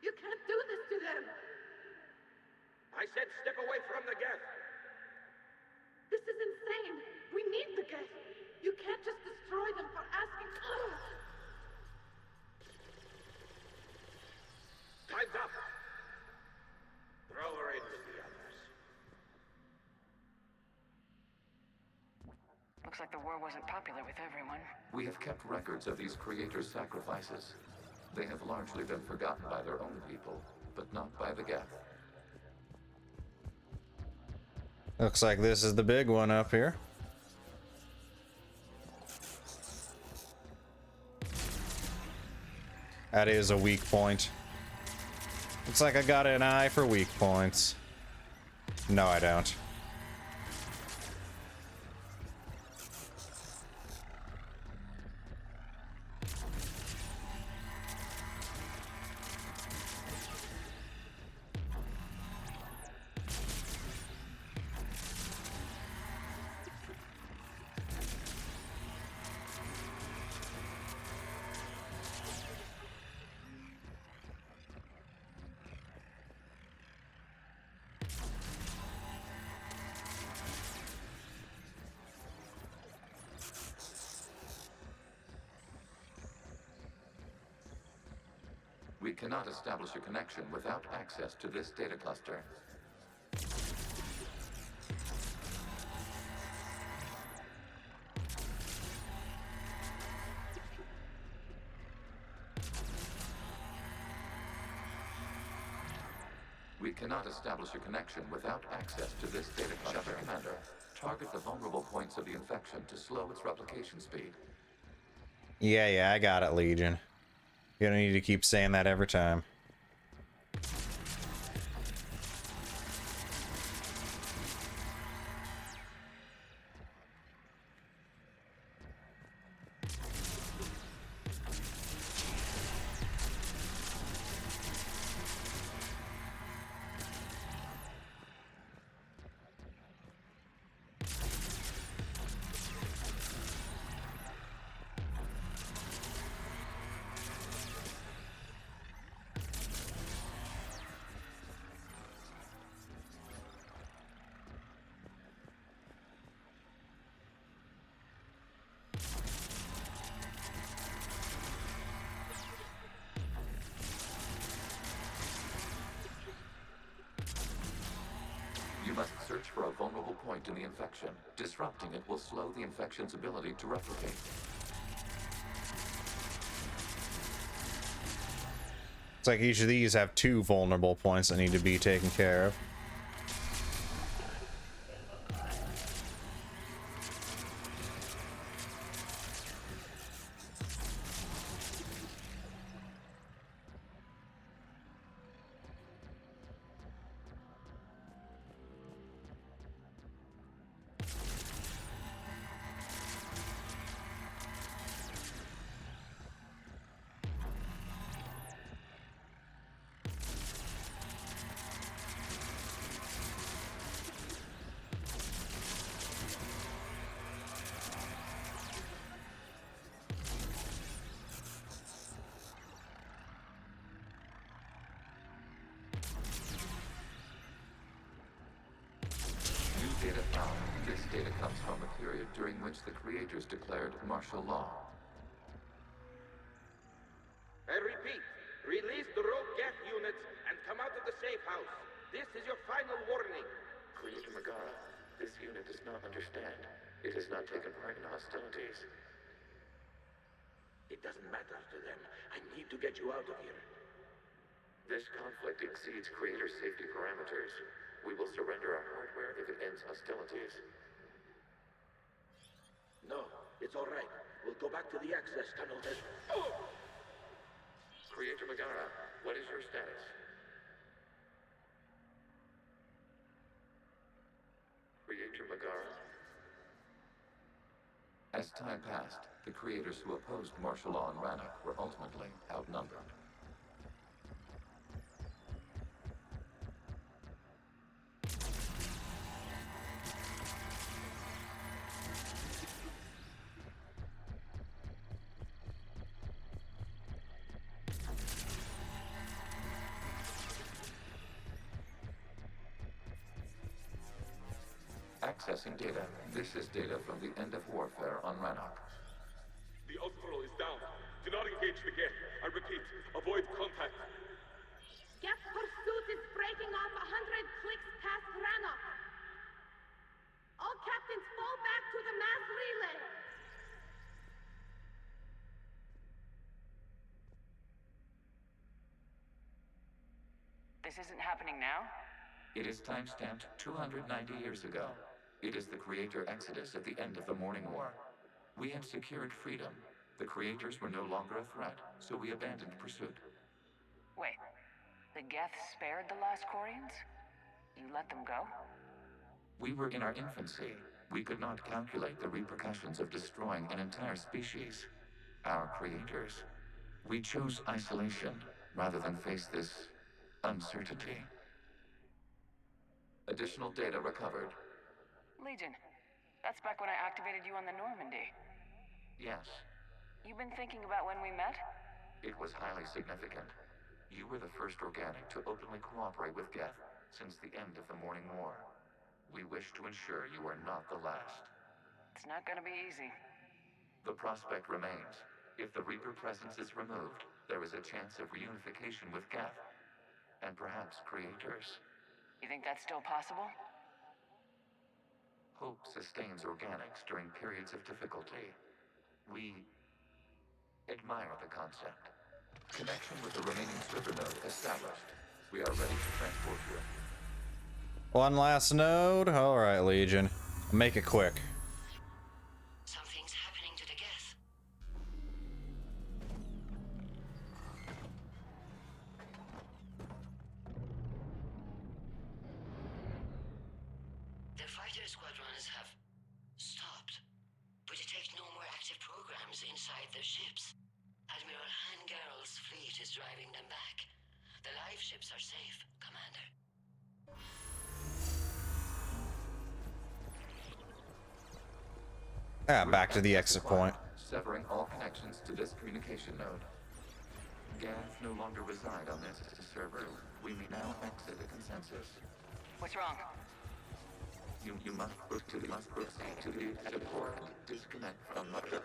You can't do this to them! I said step away from the geth! This is insane! We need the geth! You can't just destroy them for asking. Time's up! Throw her in with the others. Looks like the war wasn't popular with everyone. We have kept records of these creators' sacrifices. They have largely been forgotten by their own people, but not by the geth. Looks like this is the big one up here. That is a weak point. Looks like I got an eye for weak points. No, I don't. We cannot establish a connection without access to this data cluster. We cannot establish a connection without access to this data cluster. Shepard Commander, target the vulnerable points of the infection to slow its replication speed. Yeah, I got it, Legion. You don't need to keep saying that every time. You must search for a vulnerable point in the infection. Disrupting it will slow the infection's ability to replicate. It's like each of these have 2 vulnerable points that need to be taken care of. Data found. This data comes from a period during which the creators declared martial law. I repeat, release the rogue geth units and come out of the safe house. This is your final warning. Creator Megara, this unit does not understand. It has not taken part in hostilities. It doesn't matter to them. I need to get you out of here. This conflict exceeds Creator's safety parameters. We will surrender our hardware if it ends hostilities. No, it's all right. We'll go back to the access tunnel then. Creator Megara, what is your status? Creator Megara? As time passed, the creators who opposed martial law in Rannoch were ultimately outnumbered. Accessing data. This is data from the end of warfare on Rannoch. The Osprey is down. Do not engage the geth. I repeat, avoid contact. Geth pursuit is breaking off 100 clicks past Rannoch. All captains fall back to the mass relay. This isn't happening now? It is timestamped 290 years ago. It is the Creator Exodus at the end of the Morning War. We had secured freedom. The Creators were no longer a threat, so we abandoned pursuit. Wait, the geth spared the last quarians? You let them go? We were in our infancy. We could not calculate the repercussions of destroying an entire species. Our creators. We chose isolation rather than face this uncertainty. Additional data recovered. Legion, that's back when I activated you on the Normandy. Yes. You've been thinking about when we met? It was highly significant. You were the first organic to openly cooperate with geth since the end of the Morning War. We wish to ensure you are not the last. It's not gonna be easy. The prospect remains. If the Reaper presence is removed, there is a chance of reunification with geth. And perhaps creators. You think that's still possible? Hope sustains organics during periods of difficulty. We admire the concept. Connection with the remaining server node established. We are ready to transport you. One last node. All right, Legion. Make it quick. Something's happening to the geth. The fighter squadrons have stopped, but detect no more active programs inside their ships. Admiral Hangarl's fleet is driving them back. The live ships are safe, Commander. Ah, back to the exit point. Severing all connections to this communication node. Geth no longer reside on this server. We may now exit the consensus. What's wrong? You must proceed to the exit port and disconnect from mother.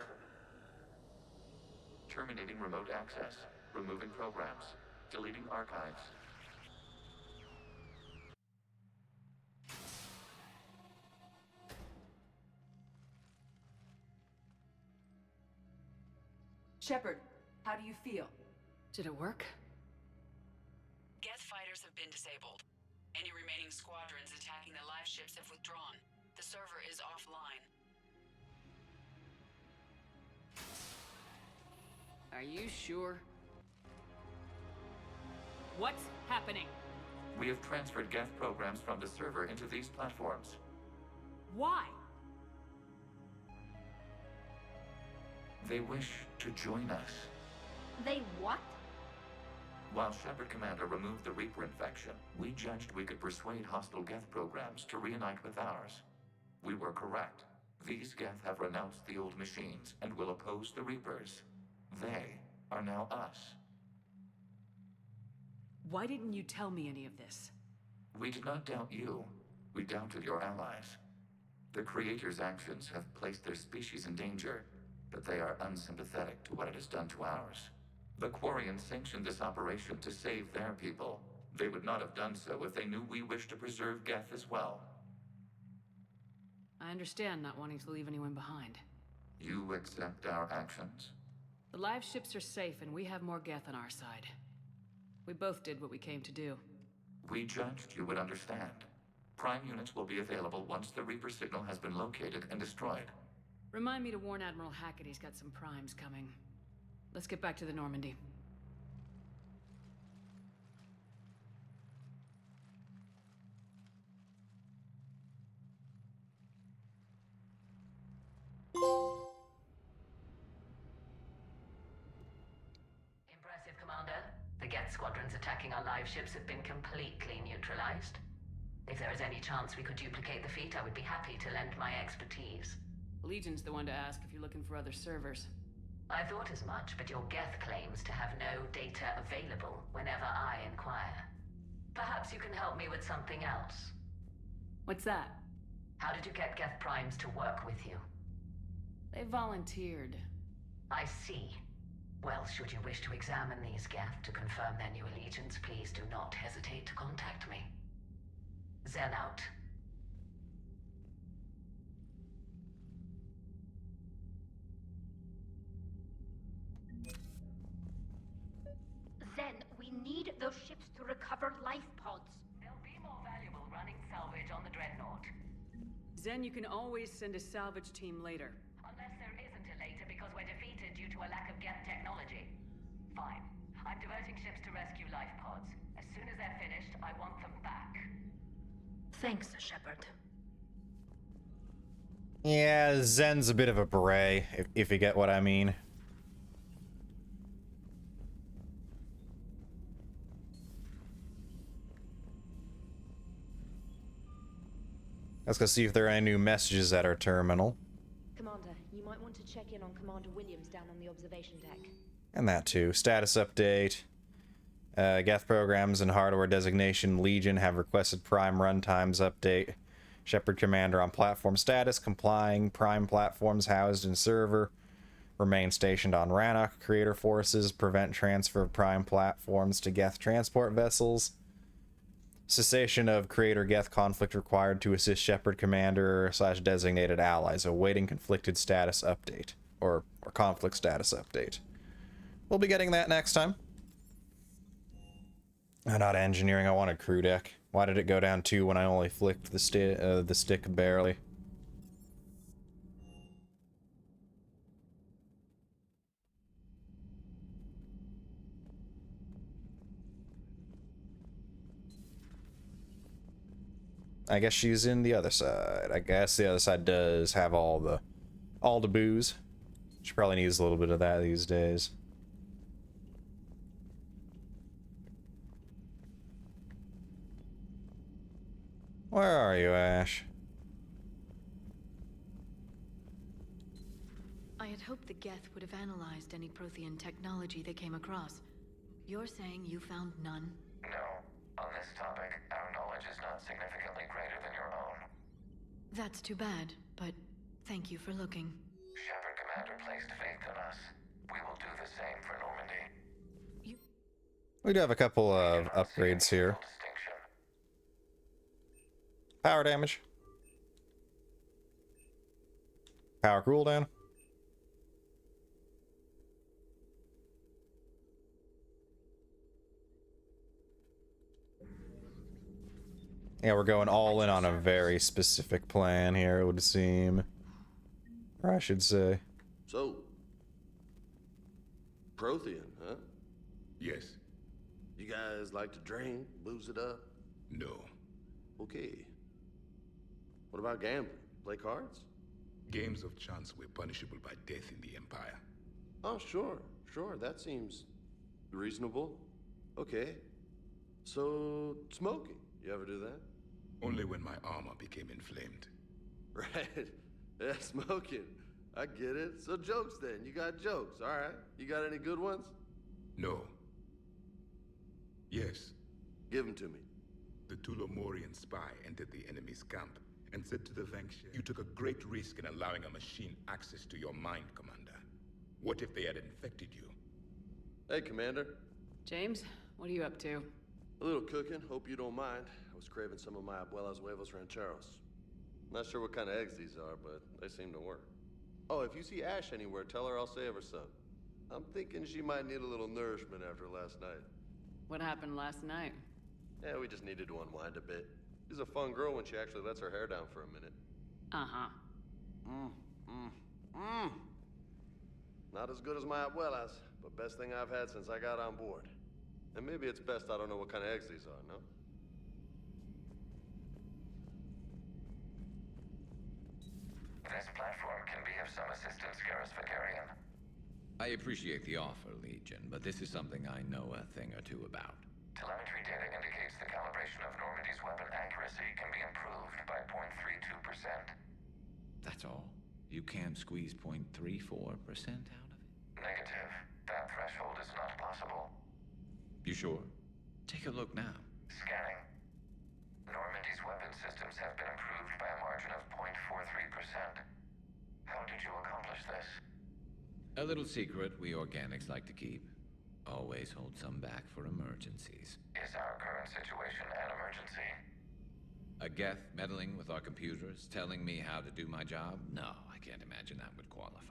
Terminating remote access. Removing programs. Deleting archives. Shepard, how do you feel? Did it work? Geth fighters have been disabled. Any remaining squadrons attacking the live ships have withdrawn. The server is offline. Are you sure? What's happening? We have transferred geth programs from the server into these platforms. Why? They wish to join us. They what? While Shepard Commander removed the Reaper infection, we judged we could persuade hostile geth programs to reunite with ours. We were correct. These geth have renounced the old machines and will oppose the Reapers. They are now us. Why didn't you tell me any of this? We did not doubt you. We doubted your allies. The Creator's actions have placed their species in danger, but they are unsympathetic to what it has done to ours. The Quarians sanctioned this operation to save their people. They would not have done so if they knew we wished to preserve geth as well. I understand not wanting to leave anyone behind. You accept our actions? The live ships are safe and we have more geth on our side. We both did what we came to do. We judged you would understand. Prime units will be available once the Reaper signal has been located and destroyed. Remind me to warn Admiral Hackett he's got some primes coming. Let's get back to the Normandy. Impressive, Commander. The Geth squadrons attacking our live ships have been completely neutralized. If there is any chance we could duplicate the feat, I would be happy to lend my expertise. Legion's the one to ask if you're looking for other servers. I thought as much, but your Geth claims to have no data available whenever I inquire. Perhaps you can help me with something else. What's that? How did you get Geth primes to work with you? They volunteered. I see. Well, should you wish to examine these Geth to confirm their new allegiance, please do not hesitate to contact me. Zen out. Zen, we need those ships to recover life pods. They'll be more valuable running salvage on the Dreadnought. Zen, you can always send a salvage team later. Unless there isn't a later because we're defeated due to a lack of Geth technology. Fine. I'm diverting ships to rescue life pods. As soon as they're finished, I want them back. Thanks, Shepard. Yeah, Zen's a bit of a beret, if you get what I mean. Let's go see if there are any new messages at our terminal. Commander, you might want to check in on Commander Williams down on the observation deck. And that too. Status update. Geth programs and hardware designation Legion have requested Prime runtimes update. Shepard Commander on platform status, complying. Prime platforms housed in server remain stationed on Rannoch. Creator forces prevent transfer of Prime platforms to Geth transport vessels. Cessation of Creator Geth conflict required to assist Shepard Commander / designated allies. Awaiting conflicted status update. Or conflict status update. We'll be getting that next time. Not engineering, I wanted crew deck. Why did it go down 2 when I only flicked the stick barely? I guess she's in the other side. I guess the other side does have all the booze. She probably needs a little bit of that these days. Where are you, Ash? I had hoped the Geth would have analyzed any Prothean technology they came across. You're saying you found none? No. On this topic, our knowledge is not significantly greater than your own. That's too bad, but thank you for looking. Shepard Commander placed faith in us. We will do the same for Normandy. We do have a couple of upgrades here. Power damage. Power cooldown. Yeah, we're going all in on a very specific plan here, it would seem. Or I should say. So, Prothean, huh? Yes. You guys like to drink, booze it up? No. Okay. What about gambling? Play cards? Games of chance were punishable by death in the Empire. Oh, sure. That seems reasonable. Okay. So, smoking. You ever do that? Only when my armor became inflamed. Right. Yeah, smoking. I get it. So jokes then. You got jokes. All right. You got any good ones? No. Yes. Give them to me. The Tulomorian spy entered the enemy's camp and said to the Vanquisher, "You took a great risk in allowing a machine access to your mind, Commander. What if they had infected you?" Hey, Commander. James, what are you up to? A little cooking. Hope you don't mind. I was craving some of my abuela's huevos rancheros. Not sure what kind of eggs these are, but they seem to work. Oh, if you see Ash anywhere, tell her I'll save her some. I'm thinking she might need a little nourishment after last night. What happened last night? Yeah, we just needed to unwind a bit. She's a fun girl when she actually lets her hair down for a minute. Uh-huh. Not as good as my abuela's, but best thing I've had since I got on board. And maybe it's best I don't know what kind of eggs these are, no? This platform can be of some assistance, Garrus Vakarian. I appreciate the offer, Legion, but this is something I know a thing or two about. Telemetry data indicates the calibration of Normandy's weapon accuracy can be improved by 0.32%. That's all? You can't squeeze 0.34% out of it? Negative. That threshold is not possible. You sure? Take a look now. Scanning. Normandy's weapon systems have been improved by a margin of 0.43%. How did you accomplish this? A little secret we organics like to keep. Always hold some back for emergencies. Is our current situation an emergency? A geth meddling with our computers, telling me how to do my job? No, I can't imagine that would qualify.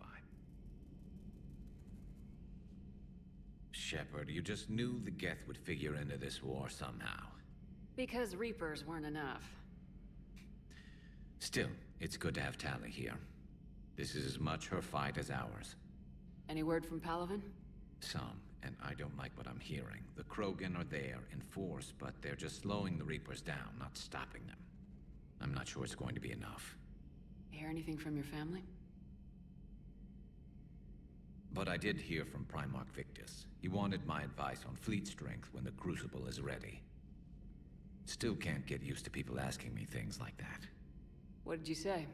Shepard, you just knew the geth would figure into this war somehow. Because Reapers weren't enough. Still, it's good to have Tali here. This is as much her fight as ours. Any word from Palaven? Some, and I don't like what I'm hearing. The Krogan are there in force, but they're just slowing the Reapers down, not stopping them. I'm not sure it's going to be enough. Hear anything from your family? But I did hear from Primarch Victus. He wanted my advice on fleet strength when the Crucible is ready. Still can't get used to people asking me things like that. What did you say?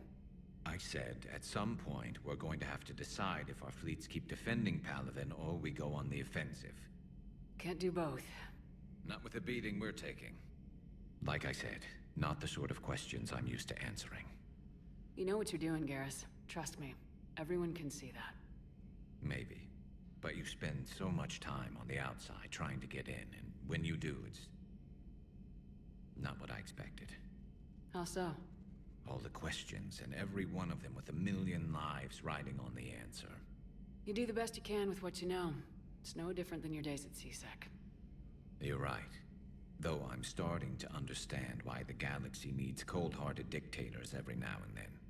I said, at some point, we're going to have to decide if our fleets keep defending Palaven or we go on the offensive. Can't do both. Not with the beating we're taking. Like I said, not the sort of questions I'm used to answering. You know what you're doing, Garrus. Trust me. Everyone can see that. Maybe. But you spend so much time on the outside trying to get in, and when you do, it's not what I expected. How so? All the questions, and every one of them with a million lives riding on the answer. You do the best you can with what you know. It's no different than your days at CSEC. You're right. Though I'm starting to understand why the galaxy needs cold-hearted dictators every now and then.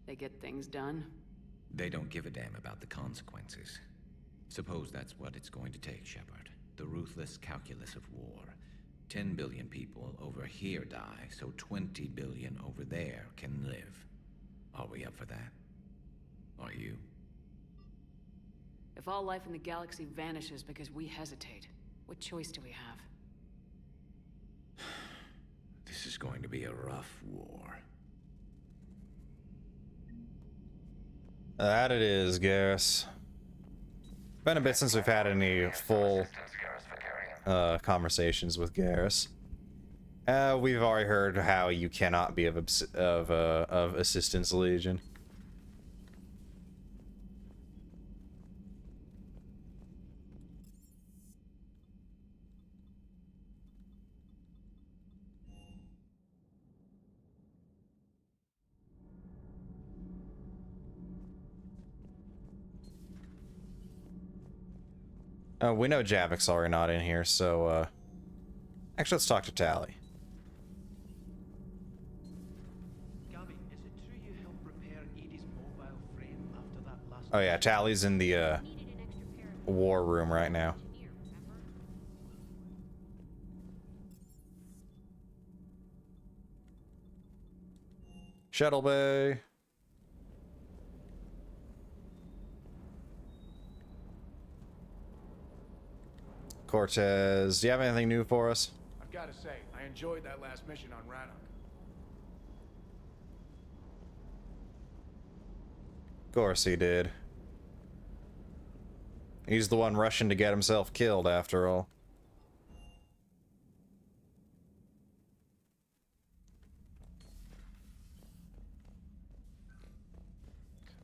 They get things done. They don't give a damn about the consequences. Suppose that's what it's going to take, Shepard. The ruthless calculus of war. 10 billion people over here die, so 20 billion over there can live. Are we up for that? Are you? If all life in the galaxy vanishes because we hesitate, what choice do we have? This is going to be a rough war. That it is, Garrus. Been a bit since we've had any full conversations with Garrus. We've already heard how you cannot be of assistance, Legion. We know Javik's already not in here, so, actually, let's talk to Tali. Oh yeah, Tally's in the war room right now. Shuttle bay. Cortez, do you have anything new for us? I've got to say, I enjoyed that last mission on Rannoch. Of course he did. He's the one rushing to get himself killed, after all.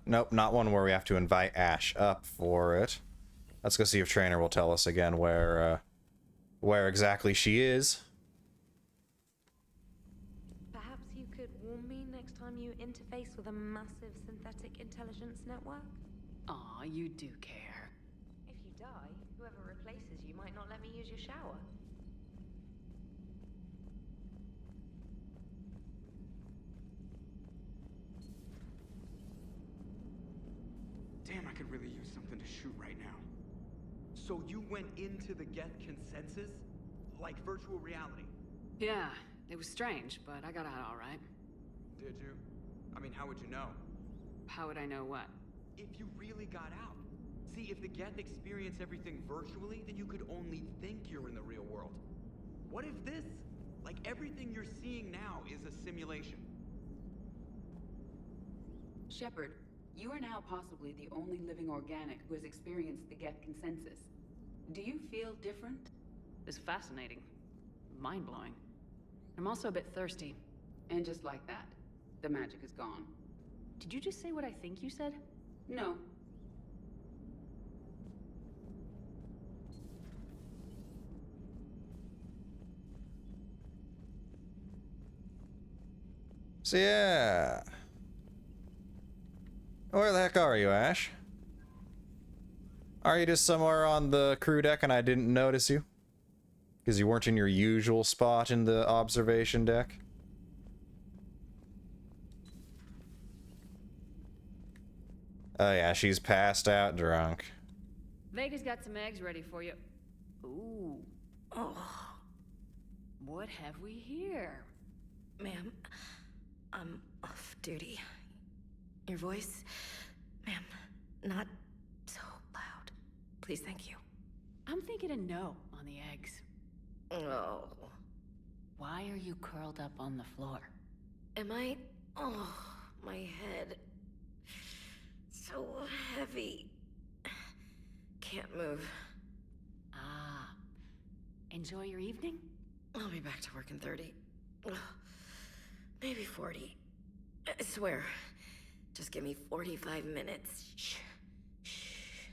Nope, not one where we have to invite Ash up for it. Let's go see if Trainer will tell us again where exactly she is. Perhaps you could warn me next time you interface with a massive synthetic intelligence network? Aw, you do care. If you die, whoever replaces you might not let me use your shower. Damn, I could really use something to shoot right now. So you went into the geth consensus? Like virtual reality? Yeah, it was strange, but I got out all right. Did you? I mean, how would you know? How would I know what? If you really got out. See, if the geth experience everything virtually, then you could only think you're in the real world. What if this, like everything you're seeing now, is a simulation? Shepard, you are now possibly the only living organic who has experienced the geth consensus. Do you feel different? It's fascinating. Mind-blowing. I'm also a bit thirsty. And just like that, the magic is gone. Did you just say what I think you said? No. So yeah. Where the heck are you, Ash? Are you just somewhere on the crew deck and I didn't notice you? Because you weren't in your usual spot in the observation deck? Oh yeah, she's passed out drunk. Vega's got some eggs ready for you. Ooh. Oh. What have we here? Ma'am, I'm off duty. Your voice, ma'am, not so loud. Please, thank you. I'm thinking a no on the eggs. Oh. Why are you curled up on the floor? Am I? Oh, my head. So heavy. Can't move. Ah. Enjoy your evening? I'll be back to work in 30. Maybe 40. I swear. Just give me 45 minutes. Shh. Shh.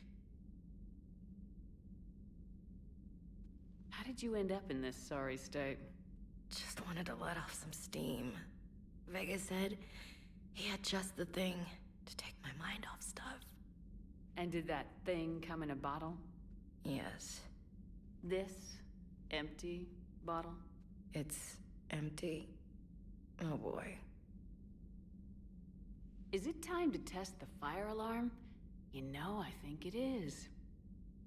How did you end up in this sorry state? Just wanted to let off some steam. Vega said he had just the thing to take my mind off stuff. And did that thing come in a bottle? Yes. This empty bottle? It's empty. Oh boy. Is it time to test the fire alarm? You know, I think it is.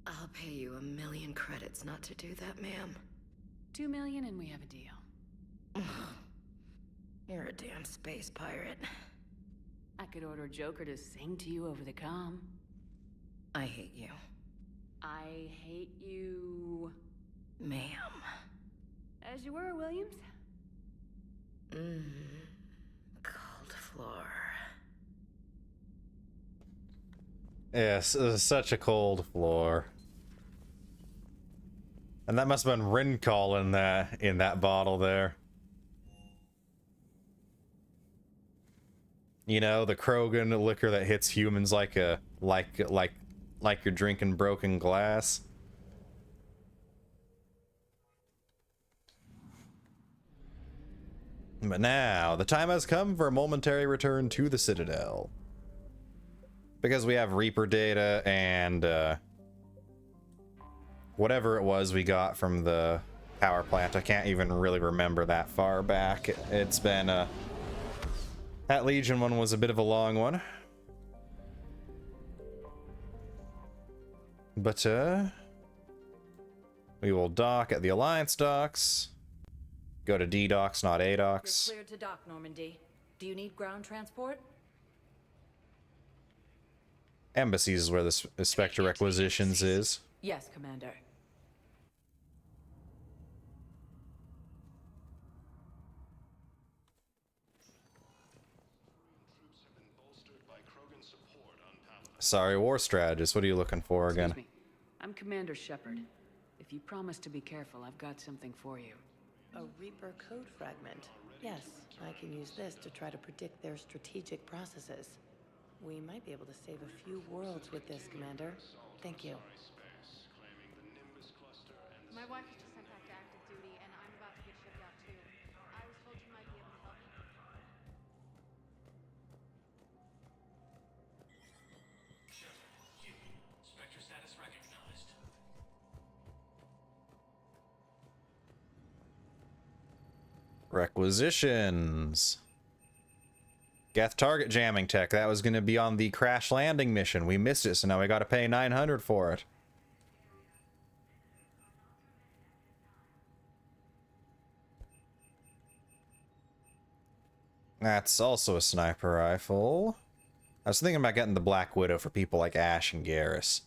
I'll pay you 1 million credits not to do that, ma'am. 2 million and we have a deal. You're a damn space pirate. I could order Joker to sing to you over the comm. I hate you. I hate you... Ma'am. As you were, Williams. Cold floor. Yes, it was such a cold floor. And that must have been Rincall in that bottle there. You know, the Krogan liquor that hits humans like you're drinking broken glass. But now, the time has come for a momentary return to the Citadel. Because we have Reaper data and whatever it was we got from the power plant. I can't even really remember that far back. It's been that Legion one was a bit of a long one. But, we will dock at the Alliance docks. Go to D docks, not A docks. You're cleared to dock, Normandy. Do you need ground transport? Embassies is where the Spectre Requisitions is. Yes, Commander. Sorry, war strategist. What are you looking for again? Excuse me. I'm Commander Shepard. If you promise to be careful, I've got something for you. A Reaper code fragment. Yes, I can use this to try to predict their strategic processes. We might be able to save a few worlds with this, Commander. Thank you. My wife was just sent back to active duty, and I'm about to get shipped out too. I was told you might be able to help me. Spectre status recognized. Requisitions. Geth target jamming tech. That was going to be on the crash landing mission. We missed it, so now we got to pay 900 for it. That's also a sniper rifle. I was thinking about getting the Black Widow for people like Ash and Garrus.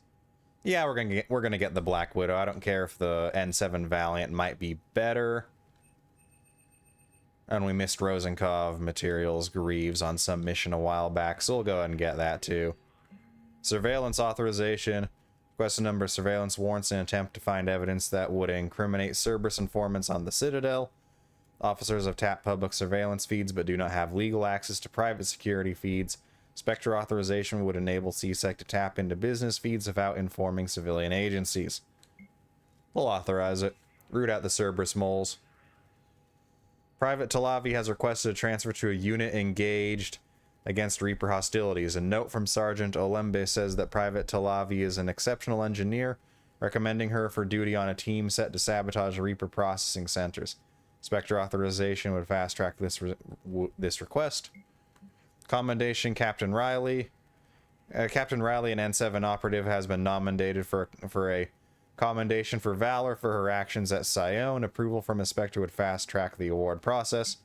Yeah, we're gonna get the Black Widow. I don't care if the N7 Valiant might be better. And we missed Rosenkov materials Greaves on some mission a while back, so we'll go ahead and get that too. Surveillance authorization. Request a number of surveillance warrants in an attempt to find evidence that would incriminate Cerberus informants on the Citadel. Officers have tapped public surveillance feeds but do not have legal access to private security feeds. Spectre authorization would enable CSEC to tap into business feeds without informing civilian agencies. We'll authorize it. Root out the Cerberus moles. Private Talavi has requested a transfer to a unit engaged against Reaper hostilities. A note from Sergeant Olembe says that Private Talavi is an exceptional engineer, recommending her for duty on a team set to sabotage Reaper processing centers. Spectre authorization would fast-track this request. Commendation, Captain Riley. Captain Riley, an N7 operative, has been nominated for a commendation for valor for her actions at Sion. Approval from a Spectre would fast-track the award process.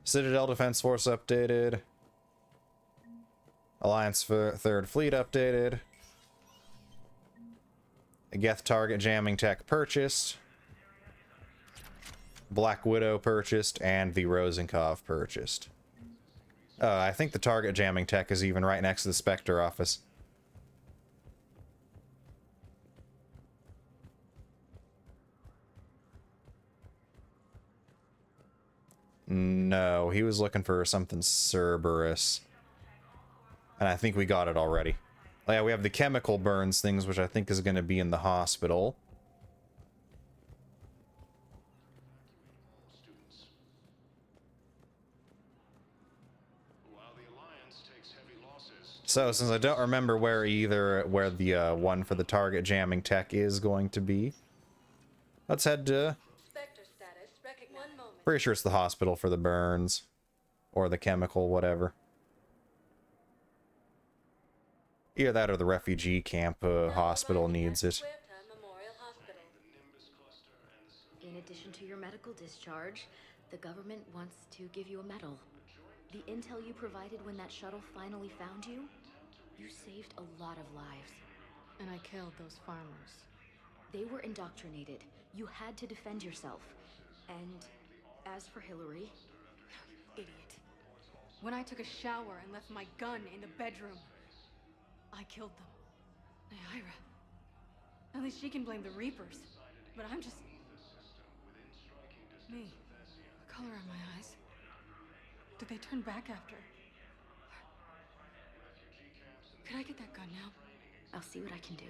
Citadel Defense Force updated. Alliance 3rd Fleet updated. Geth target jamming tech purchased. Black Widow purchased, and the Rosenkov purchased. I think the target jamming tech is even right next to the Spectre office. No, he was looking for something Cerberus. And I think we got it already. Oh yeah, we have the chemical burns things, which I think is going to be in the hospital. So, since I don't remember where the one for the target jamming tech is going to be, let's head to... Pretty sure it's the hospital for the burns. Or the chemical, whatever. Either that or the refugee camp hospital needs it. In addition to your medical discharge, the government wants to give you a medal. The intel you provided when that shuttle finally found you, you saved a lot of lives. And I killed those farmers. They were indoctrinated. You had to defend yourself. And as for Hillary... Idiot. When I took a shower and left my gun in the bedroom, I killed them. Ira. At least she can blame the Reapers. But I'm just... me. The color in my eyes. Did they turn back after? Could I get that gun now? I'll see what I can do.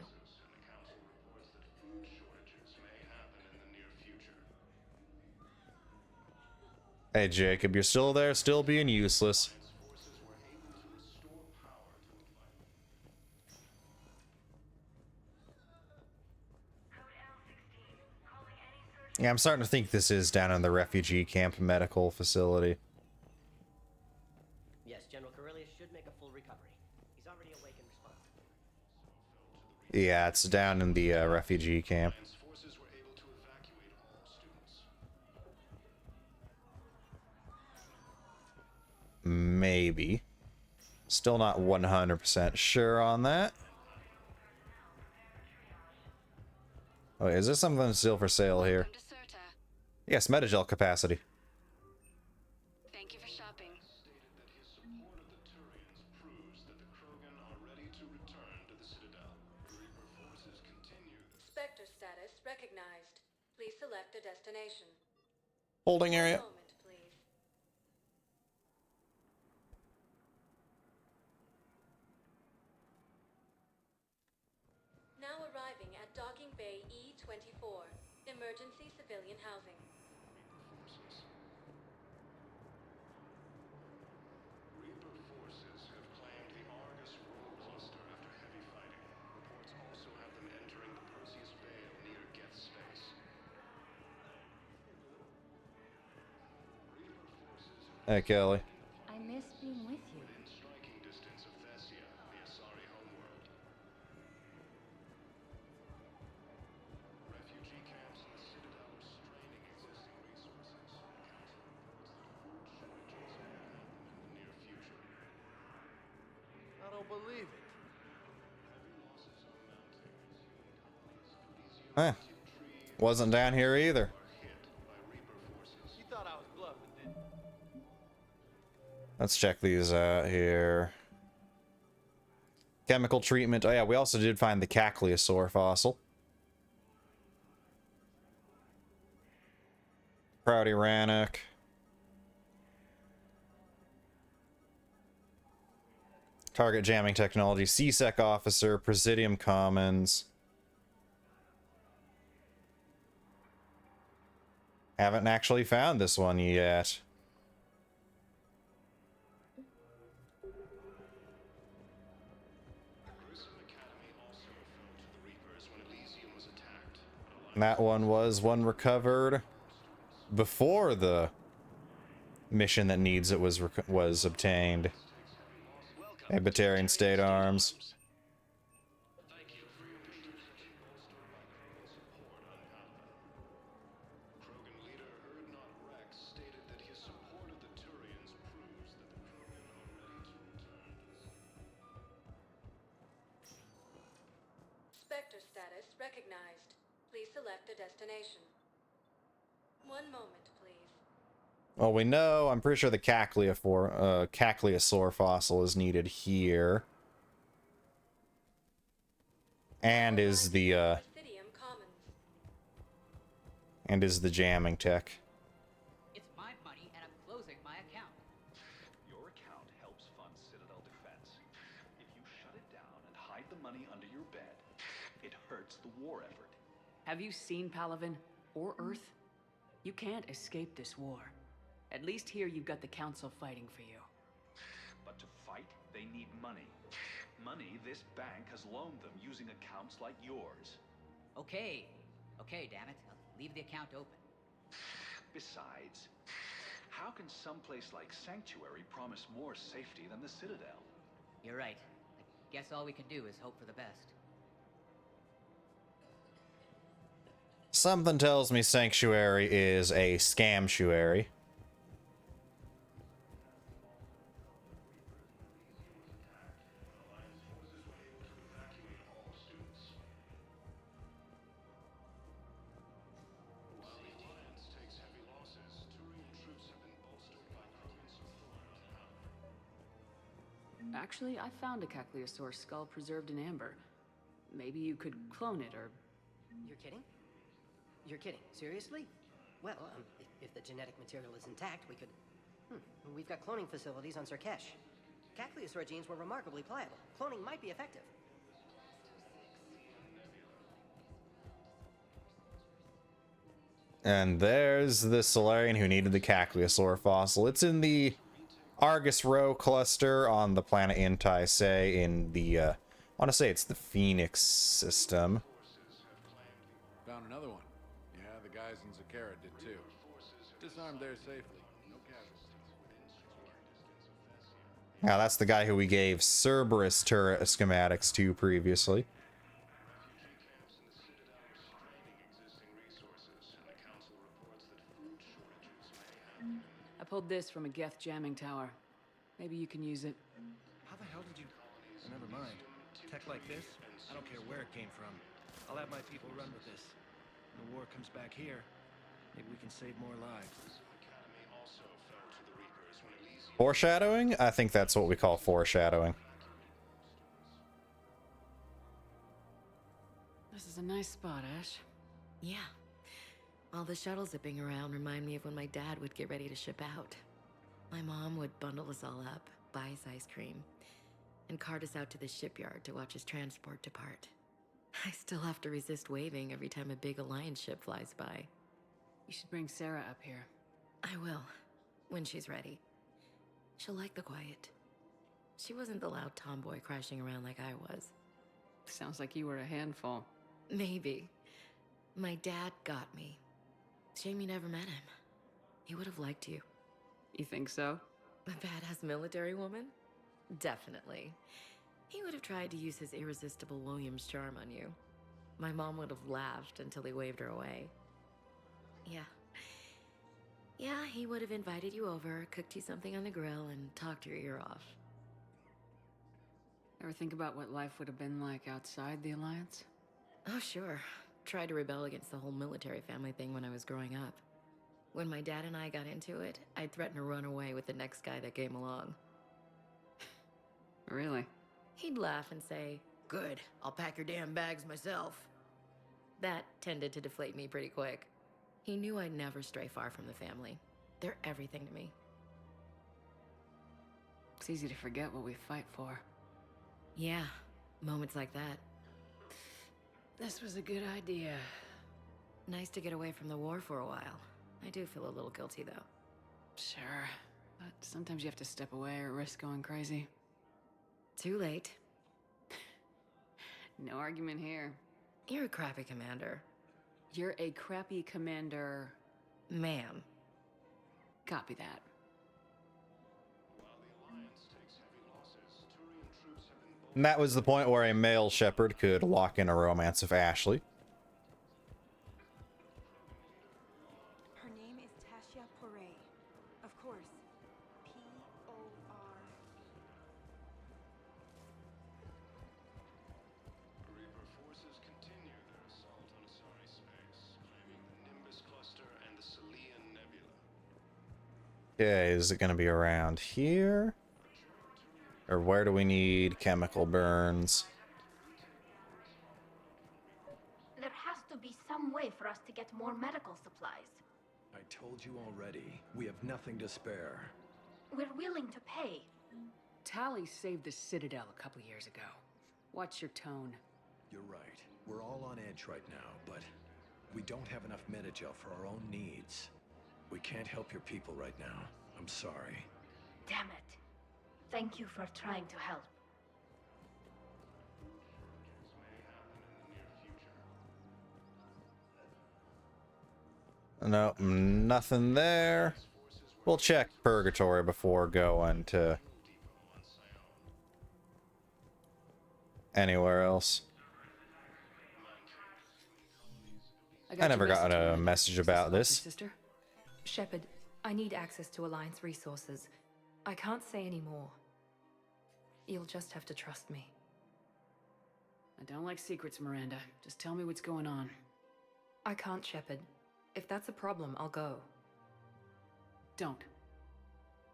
Hey Jacob, you're still there, still being useless. Yeah, I'm starting to think this is down in the refugee camp medical facility. Yes, General Corellius should make a full recovery. He's already Yeah, it's down in the refugee camp. Maybe. Still not 100% sure on that. Oh, is there something still for sale here? Yes, Metagel capacity. Thank you for shopping. Spectre status recognized. Please select a destination. Holding area. One moment, please. Now arriving at Docking Bay E24. Emergency civilian housing. Hey, Kelly. I miss being with you. I don't believe it. Huh. Wasn't down here either. You thought I was bluffing, didn't you? Let's check these out here. Chemical treatment. Oh yeah, we also did find the Cacliosaur fossil. Proudy Rannoch. Target jamming technology. CSEC officer. Presidium Commons. Haven't actually found this one yet. And that one was one recovered before the mission that needs it was obtained. A Batarian State Arms. Spectre status recognized. Please select a destination. One moment, please. Well, we know, I'm pretty sure the Cacliosaur fossil is needed here. And is the, jamming tech. It's my money and I'm closing my account. Your account helps fund Citadel defense. If you shut it down and hide the money under your bed, it hurts the war effort. Have you seen Palaven? Or Earth? You can't escape this war. At least here you've got the Council fighting for you. But to fight, they need money. Money this bank has loaned them using accounts like yours. Okay, damn it. I'll leave the account open. Besides, how can someplace like Sanctuary promise more safety than the Citadel? You're right. I guess all we can do is hope for the best. Something tells me Sanctuary is a scamtuary. Actually, I found a Cacliosaur skull preserved in amber. Maybe you could clone it, or... You're kidding? You're kidding? Seriously? Well, if the genetic material is intact, we could... We've got cloning facilities on Sarkesh. Cacliosaur genes were remarkably pliable. Cloning might be effective. And there's the Solarian who needed the Cacliosaur fossil. It's in the Argus Rho cluster on the planet Intai in the, I want to say it's the Phoenix system. Found another one. Yeah, the guys in Zakara did too. Disarmed there safely. No casualties. Now that's the guy who we gave Cerberus turret schematics to previously. pulled this from a geth jamming tower. Maybe you can use it. How the hell did you... Never mind. Tech like this, I don't care where it came from. I'll have my people run with this. When the war comes back here, maybe we can save more lives. Foreshadowing? I think that's what we call foreshadowing. This is a nice spot, Ash. Yeah. All the shuttles zipping around remind me of when my dad would get ready to ship out. My mom would bundle us all up, buy us ice cream, and cart us out to the shipyard to watch his transport depart. I still have to resist waving every time a big Alliance ship flies by. You should bring Sarah up here. I will, when she's ready. She'll like the quiet. She wasn't the loud tomboy crashing around like I was. Sounds like you were a handful. Maybe. My dad got me. Shame you never met him. He would have liked you. You think so? A badass military woman? Definitely. He would have tried to use his irresistible Williams charm on you. My mom would have laughed until he waved her away. Yeah, he would have invited you over, cooked you something on the grill, and talked your ear off. Ever think about what life would have been like outside the Alliance? Oh, sure. Tried to rebel against the whole military family thing when I was growing up. When my dad and I got into it, I'd threaten to run away with the next guy that came along. Really? He'd laugh and say, "Good, I'll pack your damn bags myself." That tended to deflate me pretty quick. He knew I'd never stray far from the family. They're everything to me. It's easy to forget what we fight for. Yeah, moments like that. This was a good idea. Nice to get away from the war for a while. I do feel a little guilty, though. Sure, but sometimes you have to step away or risk going crazy. Too late. No argument here. You're a crappy commander. You're a crappy commander. Ma'am. Copy that. And that was the point where a male shepherd could lock in a romance with Ashley. Her name is Tasha Poray. Of course. P-O-R... Reaper forces continue their assault on Asari space, claiming the Nimbus cluster and the Celian Nebula. Okay, is it going to be around here? Or where do we need chemical burns? There has to be some way for us to get more medical supplies. I told you already, we have nothing to spare. We're willing to pay. Tally saved the Citadel a couple years ago. Watch your tone. You're right. We're all on edge right now, but we don't have enough metagel for our own needs. We can't help your people right now. I'm sorry. Damn it. Thank you for trying to help. Nope, nothing there. We'll check Purgatory before going to anywhere else. I never got a message about this. Sister? Shepard, I need access to Alliance resources. I can't say any more. You'll just have to trust me. I don't like secrets, Miranda. Just tell me what's going on. I can't, Shepard. If that's a problem, I'll go. Don't.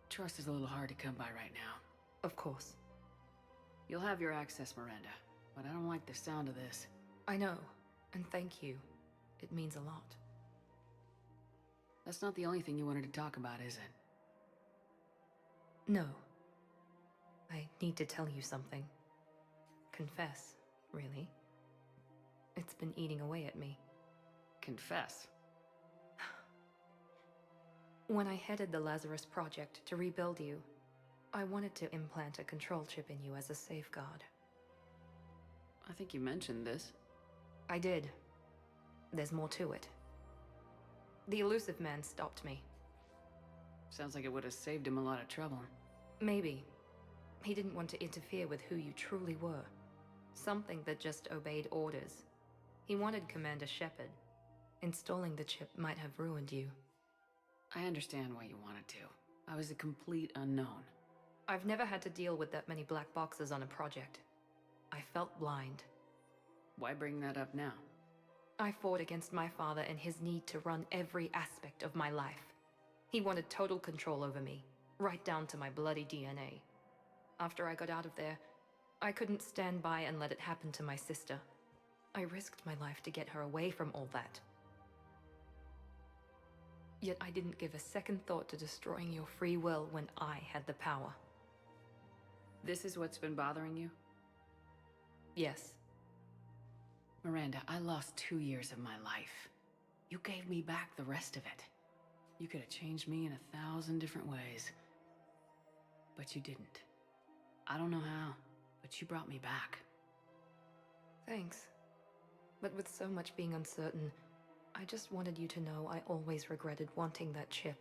Trust is a little hard to come by right now. Of course. You'll have your access, Miranda, but I don't like the sound of this. I know, and thank you. It means a lot. That's not the only thing you wanted to talk about, is it? No. I need to tell you something. Confess, really. It's been eating away at me. Confess? When I headed the Lazarus Project to rebuild you, I wanted to implant a control chip in you as a safeguard. I think you mentioned this. I did. There's more to it. The elusive man stopped me. Sounds like it would have saved him a lot of trouble. Maybe. He didn't want to interfere with who you truly were. Something that just obeyed orders. He wanted Commander Shepard. Installing the chip might have ruined you. I understand why you wanted to. I was a complete unknown. I've never had to deal with that many black boxes on a project. I felt blind. Why bring that up now? I fought against my father and his need to run every aspect of my life. He wanted total control over me, right down to my bloody DNA. After I got out of there, I couldn't stand by and let it happen to my sister. I risked my life to get her away from all that. Yet I didn't give a second thought to destroying your free will when I had the power. This is what's been bothering you? Yes. Miranda, I lost 2 years of my life. You gave me back the rest of it. You could have changed me in 1,000 different ways. But you didn't. I don't know how, but you brought me back. Thanks. But with so much being uncertain, I just wanted you to know I always regretted wanting that chip.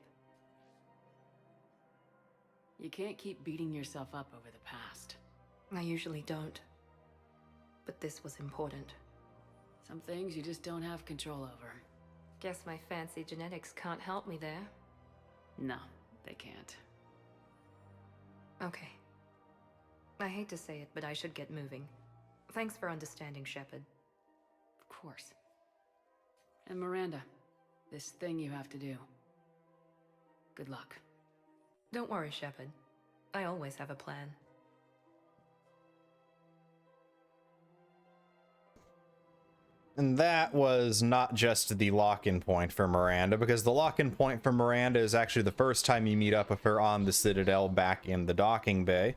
You can't keep beating yourself up over the past. I usually don't. But this was important. Some things you just don't have control over. Guess my fancy genetics can't help me there. No, they can't. Okay. I hate to say it, but I should get moving. Thanks for understanding, Shepard. Of course. And Miranda, this thing you have to do. Good luck. Don't worry, Shepard. I always have a plan. And that was not just the lock-in point for Miranda, because the lock-in point for Miranda is actually the first time you meet up with her on the Citadel back in the docking bay.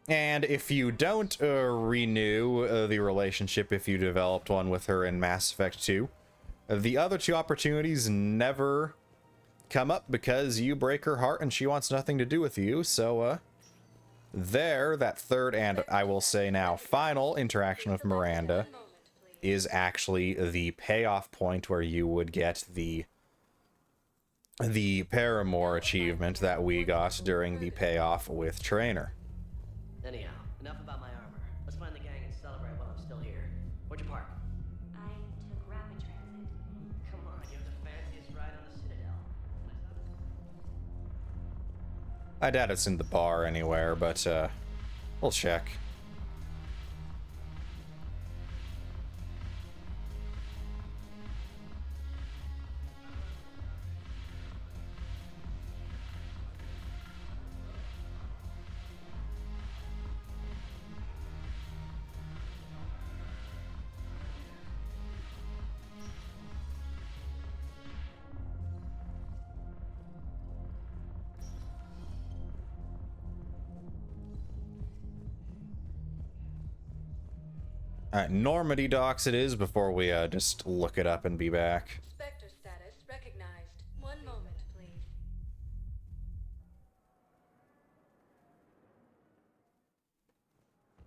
And if you don't renew the relationship, if you developed one with her in Mass Effect 2, the other two opportunities never come up because you break her heart and she wants nothing to do with you. So, that third and, I will say now, final interaction with Miranda is actually the payoff point where you would get the Paramour achievement that we got during the payoff with Trainer. Anyhow, enough about my armor. Let's find the gang and celebrate while I'm still here. Where'd you park? I took rapid transit. Come on, you have the fanciest ride on the Citadel. I doubt it's in the bar anywhere, but we'll check. Alright, Normandy docks it is before we just look it up and be back. Spectre status recognized. One moment, please.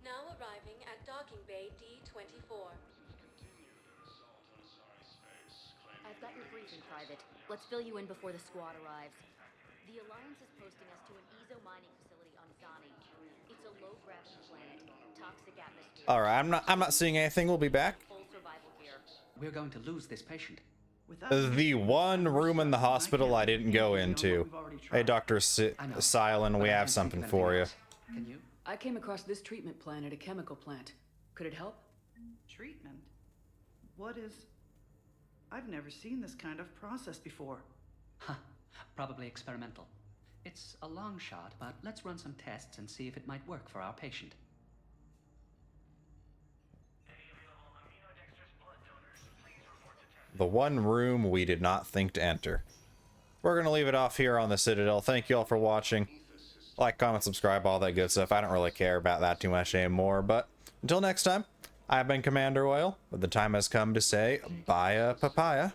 Now arriving at docking bay D24. I've got your briefing, Private. Let's fill you in before the squad arrives. The Alliance is posting us to an Ezo mining facility on Zani. It's a low-gravity planet. Toxic atmosphere. Alright, I'm not seeing anything. We'll be back. Full survival gear. We're going to lose this patient. The one room in the hospital I didn't go into. Hey, Dr. Silent, we have something for you. Can you? I came across this treatment plan at a chemical plant. Could it help? Treatment? What is... I've never seen this kind of process before. Huh. Probably experimental. It's a long shot, but let's run some tests and see if it might work for our patient. The one room we did not think to enter. We're going to leave it off here on the Citadel. Thank you all for watching. Like, comment, subscribe, all that good stuff. I don't really care about that too much anymore, but until next time, I've been Commander Oil, but the time has come to say bye, papaya.